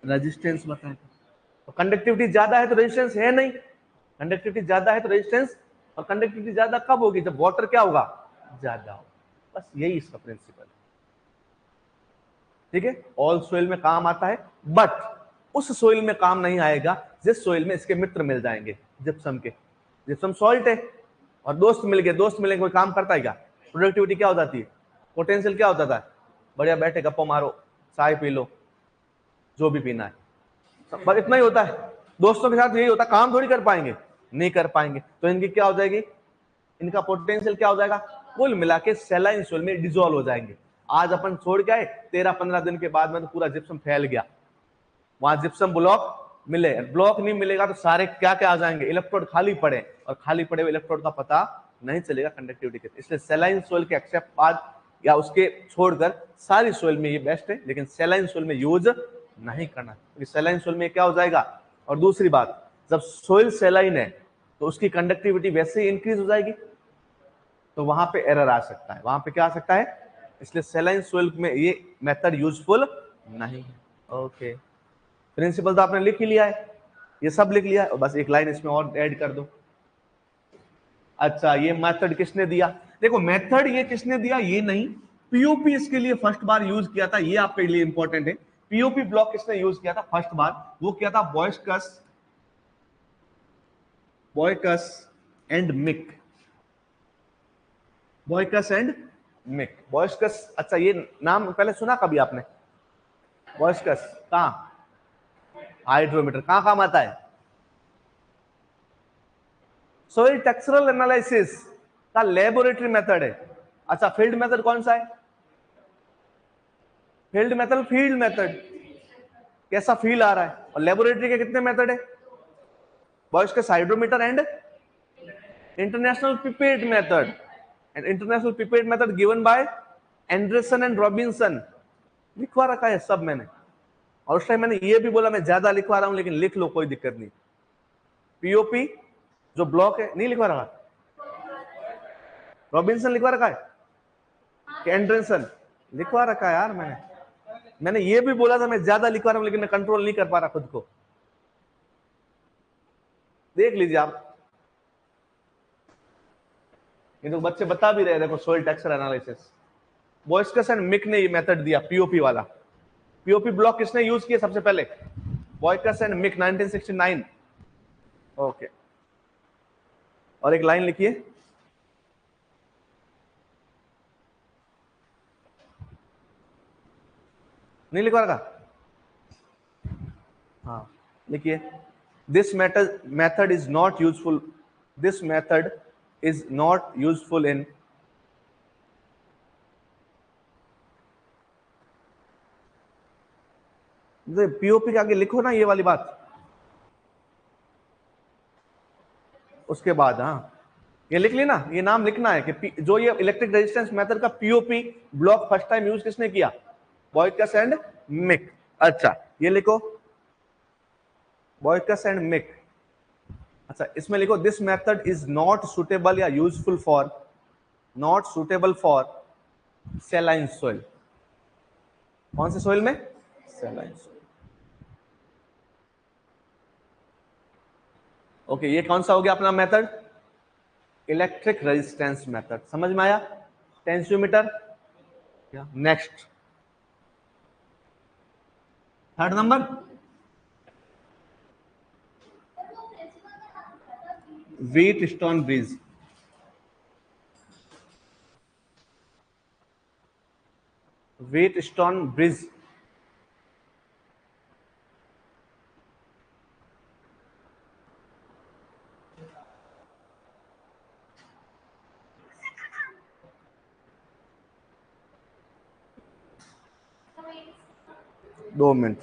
रेजिस्टेंस बताएगा। तो कंडक्टिविटी ज्यादा है तो रेजिस्टेंस है नहीं, कंडक्टिविटी ज्यादा है तो रेजिस्टेंस, और कंडक्टिविटी ज्यादा कब होगी, जब वाटर क्या होगा, ज्यादा होगा। बस यही इसका प्रिंसिपल है। ठीक है, ऑल सोइल में काम आता है, बट उस सोइल में काम नहीं आएगा जिस सोइल में इसके मित्र मिल जाएंगे जिप्सम के। जिप्सम सॉल्ट है और दोस्त मिल गए, दोस्त मिलेंगे, कोई काम करता है क्या, प्रोडक्टिविटी क्या हो जाती है, पोटेंशियल क्या होता था, बढ़िया बैठे गप्पो मारो, चाय पी लो, जो भी पीना है, बस इतना ही होता है। दोस्तों के साथ यही होता है, काम थोड़ी कर पाएंगे, नहीं कर पाएंगे, तो इनकी क्या हो जाएगी, इनका पोटेंशियल क्या हो जाएगा, कुल मिला के सैलाइन सोइल में डिसॉल्व हो जाएंगे। आज अपन छोड़ के आए, 13-15 दिन के बाद में तो पूरा जिप्सम फैल गया, वहां जिप्सम ब्लॉक मिले, ब्लॉक नहीं मिलेगा तो सारे क्या क्या आ जाएंगे, इलेक्ट्रोड खाली पड़े, और खाली पड़े हुए इलेक्ट्रोड का पता नहीं चलेगा कंडक्टिविटी के। इसलिए सैलाइन सोइल के एक्सेप्ट बाद या उसके छोड़कर सारी सोइल में ये बेस्ट है, लेकिन सैलाइन सोइल में यूज नहीं करना, क्योंकि सैलाइन सोइल में क्या हो जाएगा। और दूसरी बात, जब सोइल सैलाइन है तो उसकी कंडक्टिविटी वैसे ही इंक्रीज हो जाएगी, तो वहां पे एरर आ सकता है, वहां पे क्या आ सकता है, इसलिए सैलाइन सोइल में ये मेथड यूजफुल नहीं है। ओके, प्रिंसिपल तो आपने लिख ही लिया है, ये सब लिख लिया है, बस एक लाइन इसमें और ऐड कर दो। अच्छा, ये मेथड किसने दिया, देखो मेथड ये किसने दिया ये नहीं, पीओपी इसके लिए फर्स्ट बार यूज किया था, ये आपके लिए इंपॉर्टेंट है। पीओपी ब्लॉक किसने यूज किया था फर्स्ट बार, वो किया था बॉयस्कस, बॉयकस एंड मिक, बॉयकस एंड मिक, बॉयस्कस। अच्छा, ये नाम पहले सुना कभी आपने, बॉयस्कस कहाँ, हाइड्रोमीटर कहाँ काम आता है, सोइल टेक्सचरल एनालिसिस का लेबोरेटरी मेथड है। अच्छा, फील्ड मेथड कौन सा है, फील्ड मेथड, फील्ड मेथड कैसा फील आ रहा है, और लेबोरेटरी के कितने मेथड है, Bouyoucos hydrometer and international pipette method, and international pipette method given by Anderson and Robinson. लिखवा रखा है सब मैंने, और उस टाइम मैंने ये भी बोला मैं ज्यादा लिखवा रहा हूं, लेकिन लिख लो कोई दिक्कत नहीं। पीओपी जो ब्लॉक है, नहीं लिखवा रहा, रॉबिन्सन लिखवा रखा है कि एंडरसन लिखवा रखा है यार, मैंने ये भी बोला था मैं ज्यादा लिखवा रहा हूं, लेकिन मैं कंट्रोल नहीं कर पा रहा खुद को, देख लीजिए आप, ये तो बच्चे बता भी रहे, देखो soil texture analysis, Bouyoucos and Mick ने ये मेथड दिया पीओपी वाला। पीओपी ब्लॉक किसने यूज किया सबसे पहले, बॉयस्कस एंड मिक 1969। ओके, और एक लाइन लिखिए, नहीं लिखवा रखा, हाँ लिखिए, this method is not useful, this method is not useful in POP के आगे लिखो ना ये वाली बात, उसके बाद हाँ ये लिख ली ना, ये नाम लिखना है कि जो ये इलेक्ट्रिक रेजिस्टेंस मेथड का POP block first time use किसने किया, बॉयकस एंड मिक। अच्छा, ये लिखो बॉयकस एंड मिक। अच्छा, इसमें लिखो this method is not suitable या useful for, not suitable for saline soil, कौन से सोइल में, सैलाइन सोइल। ओके, ये कौन सा हो गया अपना मेथड, इलेक्ट्रिक रेजिस्टेंस मेथड, समझ में आया, tensiometer. Next, third number, wheat stone bridge, wheat stone bridge, दो मिनट,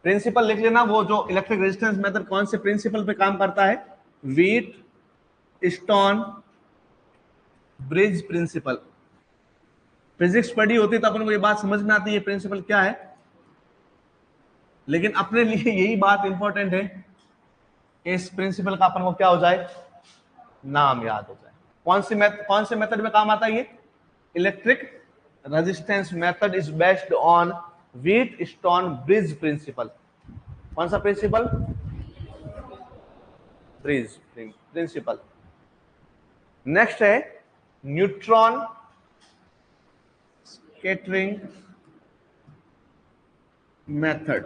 प्रिंसिपल लिख लेना, वो जो इलेक्ट्रिक रेजिस्टेंस मेथड कौन से प्रिंसिपल पे काम करता है, Wheatstone bridge principle. Physics पढ़ी होती तो अपन को ये बात समझ में आती है प्रिंसिपल क्या है, लेकिन अपने लिए यही बात इंपॉर्टेंट है, इस प्रिंसिपल का अपन को क्या हो जाए, नाम याद हो जाए। कौन से मेथड में काम आता है ये, electric resistance method is based on Wheatstone bridge principle. कौन सा प्रिंसिपल, ब्रिज प्रिंसिपल। नेक्स्ट है neutron scattering method.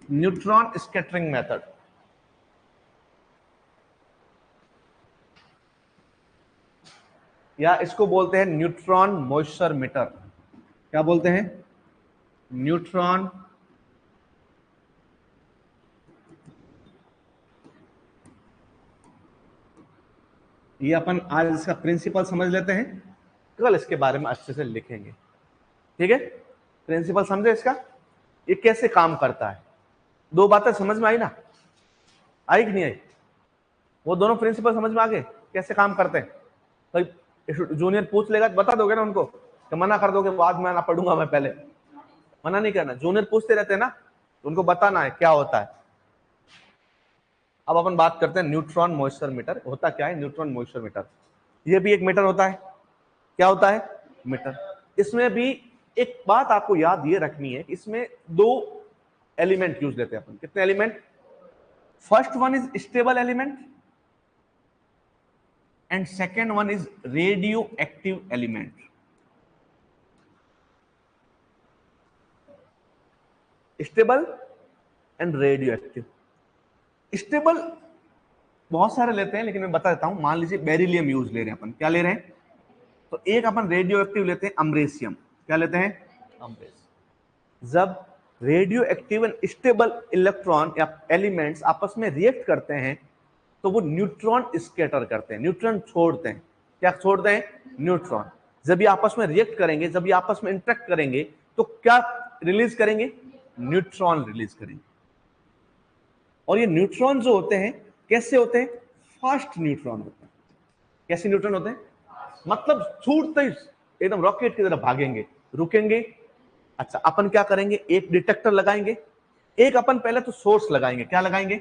Neutron scattering method, या इसको बोलते हैं न्यूट्रॉन मॉइस्चर मीटर। क्या बोलते हैं, न्यूट्रॉन ये अपन आज इसका प्रिंसिपल समझ लेते हैं, कल इसके बारे में अच्छे से लिखेंगे, ठीक है। प्रिंसिपल समझे इसका, ये कैसे काम करता है। दो बातें समझ में आई ना, आई कि नहीं आई, वो दोनों प्रिंसिपल समझ में आ गए कैसे काम करते हैं। तो जूनियर पूछ लेगा तो बता दोगे ना उनको, कि मना कर दोगे बाद में ना पढ़ूंगा मैं, पहले मना नहीं करना, जूनियर पूछते रहते हैं ना, तो उनको बताना है क्या होता है। अब अपन बात करते हैं न्यूट्रॉन मॉइस्चर मीटर। होता क्या है न्यूट्रॉन मॉइस्चर मीटर, ये भी एक मीटर होता है। क्या होता है, मीटर। इसमें भी एक बात आपको याद ये रखनी है, इसमें दो एलिमेंट यूज लेते हैं अपन। कितने element, first one is stable element and second one is radio active element. Stable and radio active. Stable बहुत सारे लेते हैं, लेकिन मैं बता देता हूं। मान लीजिए बेरिलियम यूज ले रहे हैं अपन, क्या ले रहे हैं, तो एक अपन रेडियो एक्टिव लेते हैं अमरेशियम। क्या लेते हैं, अमरेशियम। जब radio active and stable electron या एलिमेंट्स आपस में रिएक्ट करते हैं तो वो न्यूट्रॉन स्कैटर करते हैं, न्यूट्रॉन छोड़ते हैं। क्या छोड़ते हैं, न्यूट्रॉन। जब ये आपस में रिएक्ट करेंगे, जब ये आपस में इंटरेक्ट करेंगे तो क्या रिलीज करेंगे, न्यूट्रॉन रिलीज करेंगे। और ये न्यूट्रॉन जो होते हैं कैसे होते हैं, फास्ट न्यूट्रॉन होते हैं। कैसे न्यूट्रॉन होते हैं, मतलब छूटते ही एकदम रॉकेट की तरह भागेंगे, रुकेंगे। अच्छा, अपन क्या करेंगे, एक डिटेक्टर लगाएंगे, एक अपन पहले तो सोर्स लगाएंगे। क्या लगाएंगे,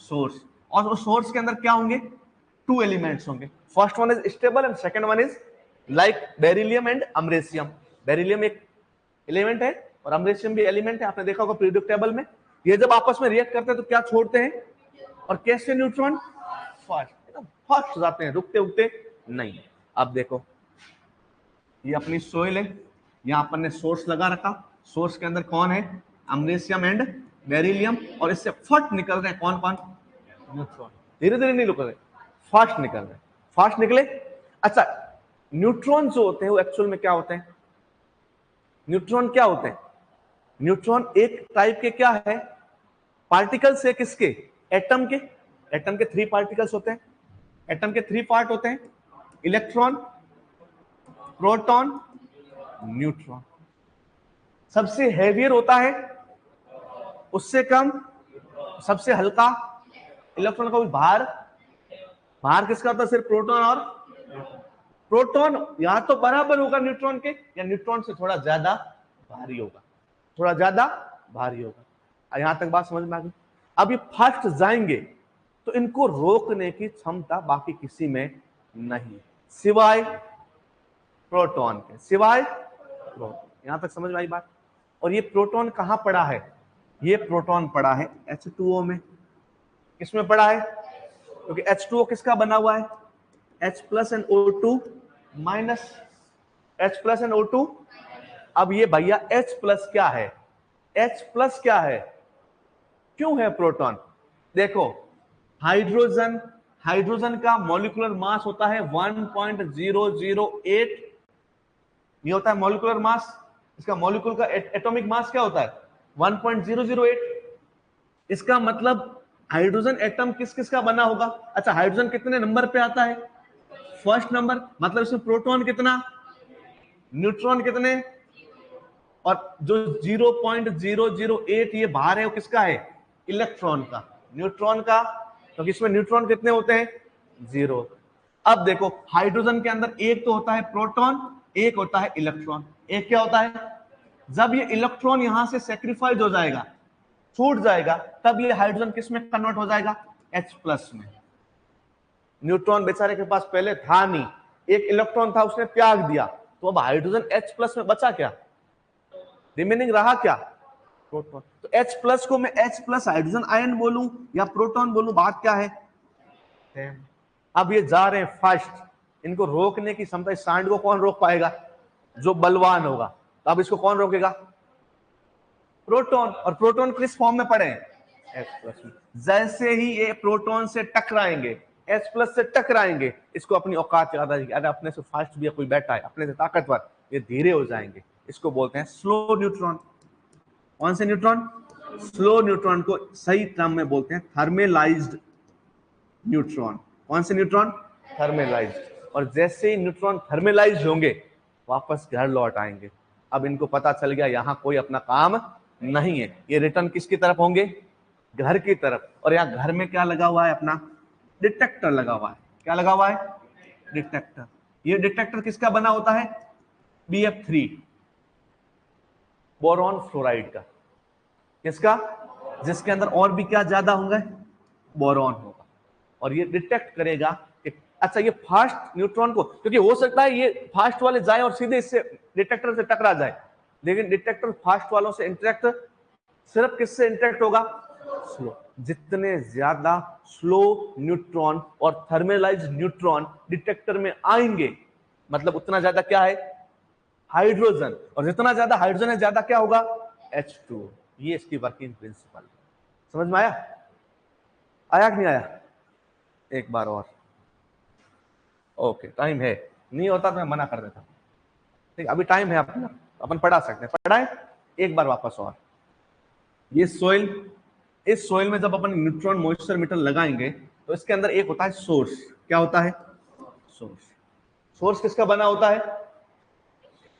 सोर्स। और उस सोर्स के अंदर क्या होंगे, टू एलिमेंट्स होंगे। First one is stable and second one is like beryllium and americium. Beryllium एक एलिमेंट है और अमरेशियम भी एलिमेंट है, आपने देखा होगा पीरियोडिक टेबल में। ये जब आपस में रिएक्ट करते हैं तो क्या छोड़ते हैं, और कैसे न्यूट्रॉन, फास्ट, एकदम फास्ट जाते हैं, रुकते उकते नहीं। अब देखो ये अपनी सोइल है, यहां अपन ने सोर्स लगा रखा, सोर्स के अंदर कौन है, अमरेशियम एंड बेरिलियम, और इससे फट निकल रहे हैं कौन कौन, न्यूट्रॉन। धीरे धीरे नहीं रुक रहे, फास्ट निकल रहे, फास्ट निकले। अच्छा, न्यूट्रॉन जो होते हैं वो एक्चुअल में क्या होते हैं, न्यूट्रॉन क्या होते हैं, न्यूट्रॉन एक टाइप के क्या है, पार्टिकल्स है, किसके, एटम के। एटम के 3 पार्टिकल्स होते हैं, एटम के 3 पार्ट होते हैं, इलेक्ट्रॉन, प्रोटॉन, न्यूट्रॉन। सबसे हेवियर होता है, उससे कम, सबसे हल्का। इलेक्ट्रॉन का भी भार, भार किसका होता है, सिर्फ प्रोटॉन और प्रोटॉन या तो बराबर होगा न्यूट्रॉन के, या न्यूट्रॉन से थोड़ा ज्यादा भारी होगा, थोड़ा ज्यादा भारी होगा। यहां तक बात समझ में आ गई। अब ये फास्ट जाएंगे तो इनको रोकने की क्षमता बाकी किसी में नहीं, सिवाय प्रोटॉन के, सिवाय प्रोटॉन। यहां तक समझ में आई बात। और ये प्रोटॉन कहां पड़ा है, ये प्रोटॉन पड़ा है H2O में। किसमें पड़ा है, क्योंकि H2O किसका बना हुआ है, H plus and O2 minus, H plus and O2। अब ये भैया H प्लस क्या है, H प्लस क्या है, क्यों है प्रोटॉन, देखो हाइड्रोजन, हाइड्रोजन का मॉलिक्यूलर मास होता है 1.008, ये होता है मॉलिक्यूलर मास। इसका मॉलिक्यूल का एटॉमिक मास क्या होता है, 1.008। इसका मतलब हाइड्रोजन एटम किस किस का बना होगा। अच्छा, हाइड्रोजन कितने नंबर पे आता है, फर्स्ट नंबर, मतलब इसमें प्रोटॉन कितना, न्यूट्रॉन कितने, और जो 0.008 ये बाहर है वो किसका है? इलेक्ट्रॉन का, न्यूट्रॉन का। तो इसमें न्यूट्रॉन कितने होते हैं? 0। अब देखो हाइड्रोजन के अंदर एक तो होता है प्रोटॉन, एक होता है इलेक्ट्रॉन। एक क्या होता है? जब ये इलेक्ट्रॉन यहां से सेक्रीफाइज हो जाएगा, छूट जाएगा, तब ये हाइड्रोजन किस में कन्वर्ट हो जाएगा? H+ में। न्यूट्रॉन बेचारे के पास पहले था नहीं, एक इलेक्ट्रॉन था, उसने त्याग दिया, तो अब हाइड्रोजन H+ में बचा क्या? रिमेनिंग रहा क्या? प्रोटॉन। तो H+ को मैं H+ हाइड्रोजन आयन बोलूं या प्रोटॉन बोलूं, बात क्या है? अब ये जा रहे हैं फास्ट, इनको रोकने की क्षमता, इस सांड को कौन रोक पाएगा? जो बलवान होगा। तो अब इसको कौन रोकेगा? प्रोटॉन। और प्रोटॉन किस फॉर्म में पड़े हैं? H+ में। जैसे ही ये प्रोटॉन से टकराएंगे, H+ से टकराएंगे, इसको अपनी औकात याद आएगी, अरे अपने से फास्ट भी कोई बैठा है, अपने से ताकतवर, ये धीरे हो जाएंगे। इसको बोलते हैं स्लो न्यूट्रॉन। कौन से न्यूट्रॉन? स्लो न्यूट्रॉन को सही टर्म में बोलते हैं थर्मलाइज्ड न्यूट्रॉन। कौन से न्यूट्रॉन? थर्मलाइज्ड। और जैसे ही न्यूट्रॉन थर्मलाइज्ड होंगे, वापस घर लौट आएंगे। अब इनको पता चल गया यहां कोई अपना काम नहीं है, ये रिटर्न किसकी तरफ होंगे? घर की तरफ। और यहां घर में क्या लगा हुआ है? अपना डिटेक्टर लगा हुआ है। क्या लगा हुआ है? डिटेक्टर। ये डिटेक्टर किसका बना होता है? BF3, बोरॉन फ्लोराइड का। किसका? जिसके अंदर और भी क्या ज्यादा होंगे? बोरॉन होगा। और ये डिटेक्ट करेगा कि अच्छा ये फास्ट न्यूट्रॉन को, क्योंकि हो सकता है ये फास्ट वाले जाए और सीधे इससे डिटेक्टर से टकरा जाए, लेकिन डिटेक्टर फास्ट वालों से इंटरेक्ट सिर्फ किससे इंटरेक्ट होगा? स्लो। जितने ज्यादा स्लो न्यूट्रॉन और थर्मलाइज्ड न्यूट्रॉन डिटेक्टर में आएंगे, मतलब उतना ज्यादा क्या है? हाइड्रोजन। और जितना ज्यादा हाइड्रोजन है, ज्यादा क्या होगा? H2। ये इसकी वर्किंग प्रिंसिपल। समझ में आया? आया कि नहीं आया? एक बार और। ओके, टाइम है, नहीं होता तो मैं मना कर देता। ठीक, अभी टाइम है अपना, अपन पढ़ा सकते हैं। पढ़ाए एक बार वापस और। ये सोइल, इस सोइल में जब अपन न्यूट्रॉन मॉइस्चर मीटर लगाएंगे, तो इसके अंदर एक होता है सोर्स। क्या होता है? सोर्स। सोर्स किसका बना होता है?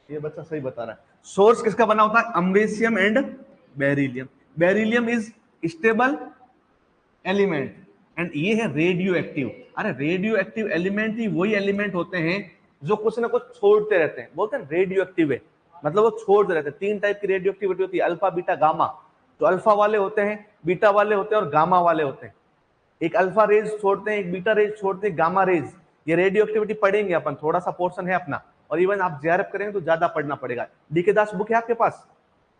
ये बच्चा सही बता रहा है। सोर्स किसका बना होता है? Americium and beryllium. Beryllium is stable element and ये है रेडियो एक्टिव। अरे रेडियो एक्टिव एलिमेंट ही वही एलिमेंट होते हैं जो कुछ ना कुछ छोड़ते रहते हैं, बोलते हैं रेडियो एक्टिव है, मतलब वो छोड़ते रहते हैं। 3 टाइप की रेडियो एक्टिविटी होती है, अल्फा, बीटा, गामा। तो अल्फा वाले होते हैं, बीटा वाले होते हैं और गामा वाले होते हैं। एक अल्फा रेज छोड़ते हैं, एक बीटा रेज छोड़ते हैं, गामा रेज। ये रेडियो एक्टिविटी पढ़ेंगे अपन, थोड़ा सा पोर्शन है अपना। और इवन आप JRF करेंगे तो ज्यादा पढ़ना पड़ेगा। DK दास बुक है आपके पास,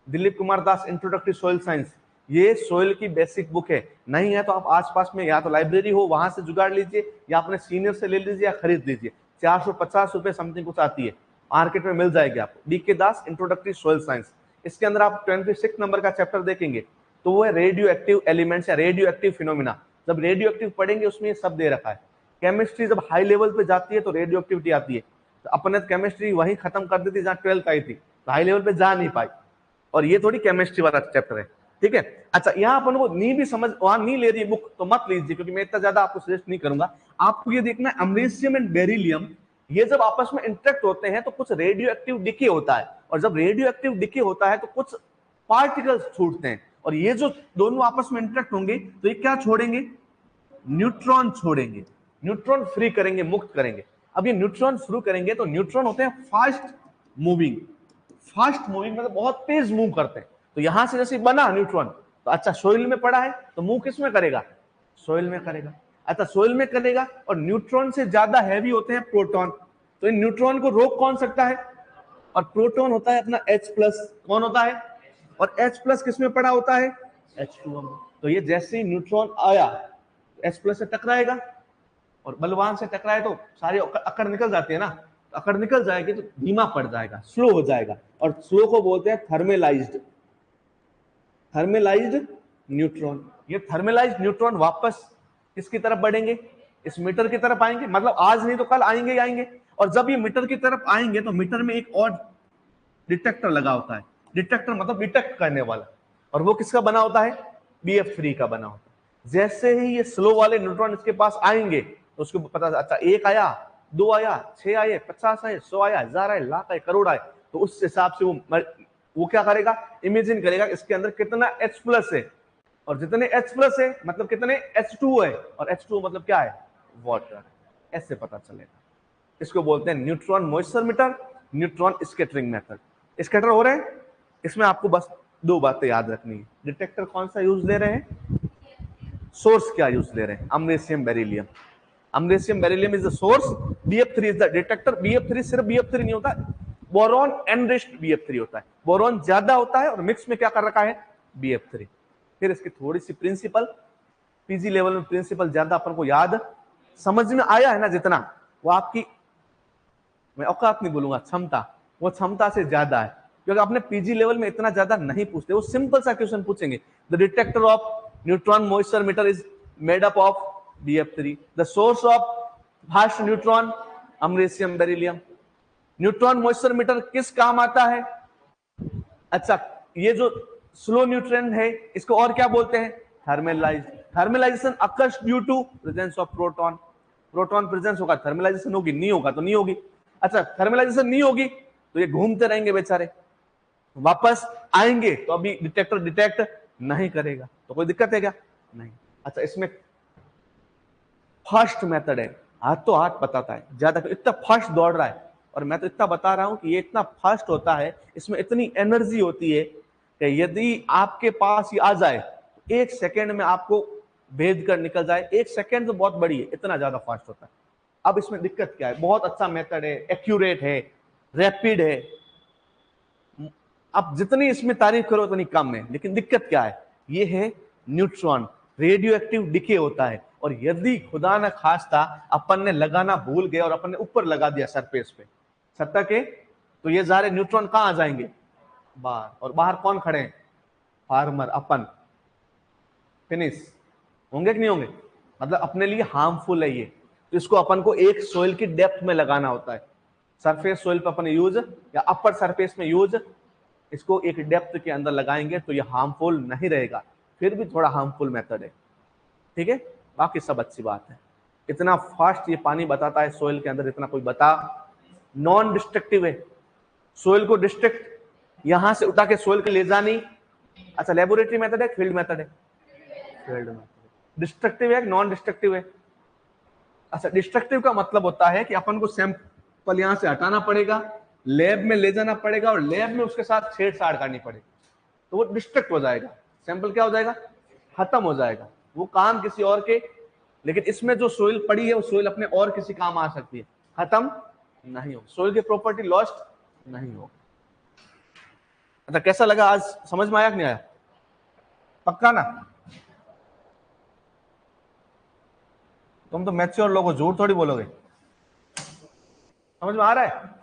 Dilip Kumar Das introductory soil science. ये सॉइल की बेसिक बुक है। नहीं है तो आप आसपास में या तो लाइब्रेरी हो वहां से जुगाड़ लीजिए, या अपने सीनियर से ले लीजिए या खरीद लीजिए। 450 रुपए समथिंग कुछ आती है, मार्केट में मिल जाएगी आपको। DK दास इंट्रोडक्टरी सॉइल साइंस। इसके अंदर आप 26 नंबर का चैप्टर देखेंगे तो वो है रेडियो एक्टिव एलिमेंट्स या रेडियो एक्टिव फिनोमिना। जब रेडियो एक्टिव पढ़ेंगे उसमें ये सब दे रखा है। केमिस्ट्री जब हाई लेवल पे जाती है तो रेडियो एक्टिविटी आती है। तो अपने केमिस्ट्री वहीं खत्म कर दी थी जहां 12th आई थी, तो हाई लेवल पे जा नहीं पाई। और ये थोड़ी केमिस्ट्री वाला चैप्टर है, ठीक है। अच्छा, यहाँ अपन को नी भी समझ, वहां नी ले रही है बुक तो मत लीजिए, क्योंकि मैं इतना ज्यादा आपको सजेस्ट नहीं करूंगा। आपको ये देखना है अमरेशियम एंड बेरिलियम, ये जब आपस में इंटरेक्ट होते हैं तो कुछ रेडियो एक्टिव डिके होता है, और जब रेडियो एक्टिव डिके होता है तो कुछ पार्टिकल्स छूटते हैं, और ये जो दोनों आपस में इंटरेक्ट होंगे तो ये क्या छोड़ेंगे? न्यूट्रॉन छोड़ेंगे। न्यूट्रॉन फ्री करेंगे, मुक्त करेंगे। अब ये न्यूट्रॉन शुरू करेंगे तो न्यूट्रॉन होते हैं फास्ट मूविंग। फास्ट मूविंग मतलब बहुत तेज मूव करते हैं। तो यहां से जैसे बना न्यूट्रॉन, तो अच्छा सोइल में पड़ा है तो मूव किस में करेगा? सोइल में करेगा। अच्छा सोइल में करेगा, और न्यूट्रॉन से ज्यादा हैवी होते हैं प्रोटॉन, तो इन न्यूट्रॉन को रोक कौन सकता है? और प्रोटॉन होता है अपना H+। कौन होता है? और H+ किस में पड़ा होता है? H2O में। तो ये जैसे ही न्यूट्रॉन आया H+ से टकराएगा, और बलवान से टकराए तो सारी अकड़ निकल जाती है ना, अकड़ निकल जाएगी तो धीमा पड़ जाएगा, स्लो हो जाएगा। और स्लो को बोलते हैं थर्मलाइज्ड, थर्मलाइज्ड न्यूट्रॉन। ये थर्मलाइज्ड न्यूट्रॉन वापस किसकी तरफ बढ़ेंगे? इस मीटर की तरफ आएंगे, मतलब आज नहीं तो कल आएंगे ही आएंगे। और जब ये मीटर की तरफ आएंगे तो मीटर में एक और डिटेक्टर लगा होता है। डिटेक्टर मतलब डिटेक्ट करने वाला, और वो किसका बना होता है? BF3 का बना होता है। जैसे ही ये स्लो वाले न्यूट्रॉन इसके पास आएंगे तो उसको पता, अच्छा 1 आया, 2 आया, 6 आए, 50 आए, 100 आया, 1000 आए, लाख आए, करोड़ आए, तो उस हिसाब से वो वो क्या करेगा, इमेजिन करेगा इसके अंदर कितना H प्लस है, और जितने H प्लस है मतलब कितने H2 है, और H2 मतलब क्या है, वाटर। ऐसे पता चलेगा। इसको बोलते हैं neutron moisture metre, neutron scattering method. Scatter हो रहे हैं, इसमें आपको बस दो बातें याद रखनी है। डिटेक्टर कौन सा यूज ले रहे हैं, सोर्स क्या यूज ले रहे हैं, americium beryllium. Americium beryllium is the source, BF3 is the detector. BF3 सिर्फ BF3 नहीं होता, बोरॉन एनरिच्ड BF3 होता है। बोरॉन ज्यादा होता है और मिक्स में क्या कर रखा है, BF3। फिर इसकी थोड़ी सी प्रिंसिपल, पीजी लेवल में प्रिंसिपल ज्यादा अपन को याद समझ में आया है ना, जितना वो आपकी, मैं औकात नहीं बोलूंगा, क्षमता, वो क्षमता से ज्यादा है। क्योंकि आपने पीजी लेवल में इतना ज्यादा नहीं पूछते, वो सिंपल सा क्वेश्चन पूछेंगे। The detector of neutron moisture meter is made up of BF3। The source of fast neutron americium beryllium. Neutron moisture meter किस काम आता है, अच्छा ये जो स्लो न्यूट्रॉन है इसको और क्या बोलते हैं, thermalize. Thermalization occurs due to presence of proton. Proton presence होगा थर्मलाइजेशन होगी, नहीं होगा तो नहीं होगी। अच्छा थर्मलाइजेशन नहीं होगी तो ये घूमते रहेंगे बेचारे, वापस आएंगे तो अभी डिटेक्टर डिटेक्ट नहीं करेगा, तो कोई दिक्कत है क्या, नहीं। अच्छा इसमें फास्ट मेथड है, हाथ तो हाथ बताता है, ज्यादा इतना फास्ट दौड़ रहा है, और मैं तो इतना बता रहा हूं कि ये इतना फास्ट होता है, इसमें इतनी एनर्जी होती है कि यदि आपके पास ये आ जाए, 1 सेकेंड में आपको भेद कर निकल जाए। 1 सेकेंड तो बहुत बड़ी है, इतना ज्यादा फास्ट होता है। अब इसमें दिक्कत क्या है, बहुत अच्छा मेथड है, एक्यूरेट है, रैपिड है। अब जितनी इसमें तारीफ करो उतनी कम है, लेकिन दिक्कत क्या है, ये है न्यूट्रॉन रेडियो एक्टिव डिके होता है, और यदि खुदा न खास्ता अपन ने लगाना भूल गए और अपन ने ऊपर लगा दिया सरफेस पे, सतह के, तो ये सारे न्यूट्रॉन कहां आ जाएंगे, बाहर। और बाहर कौन खड़े हैं, फार्मर, अपन, फिनिश होंगे कि नहीं होंगे, मतलब अपने लिए हार्मफुल है ये। तो इसको अपन को एक सोइल की डेप्थ में लगाना होता है, सरफेस सोइल पर अपन यूज या अपर सरफेस में यूज, इसको एक डेप्थ के अंदर लगाएंगे तो ये हार्मफुल नहीं रहेगा, फिर भी थोड़ा हार्मफुल मेथड है, ठीक है। बाकी सब अच्छी बात है। इतना फास्ट ये पानी बताता है सोइल के अंदर, इतना कोई बता, नॉन डिस्ट्रक्टिव है, सोइल को डिस्ट्रक्ट यहां से उठा के सोइल के ले जानी। अच्छा लेबोरेटरी मेथड है, फील्ड मेथड है, फील्ड मेथड। डिस्ट्रक्टिव है, नॉन डिस्ट्रक्टिव है। अच्छा डिस्ट्रक्टिव का मतलब होता है कि अपन को सैंपल यहां से हटाना पड़ेगा, लैब में ले जाना पड़ेगा, और लैब में उसके साथ छेड़छाड़ करनी पड़ेगी, तो वो डिस्ट्रक्ट हो जाएगा, सैंपल क्या हो जाएगा, खत्म हो जाएगा, वो काम किसी और के। लेकिन इसमें जो सोइल पड़ी है वो सोइल अपने और किसी काम आ सकती है, खत्म नहीं हो, सोइल की प्रॉपर्टी लॉस्ट नहीं हो। अच्छा कैसा लगा आज, समझ में आया कि नहीं आया, पक्का ना, तुम तो मैच्योर लोग हो, झूठ थोड़ी बोलोगे, समझ में आ रहा है।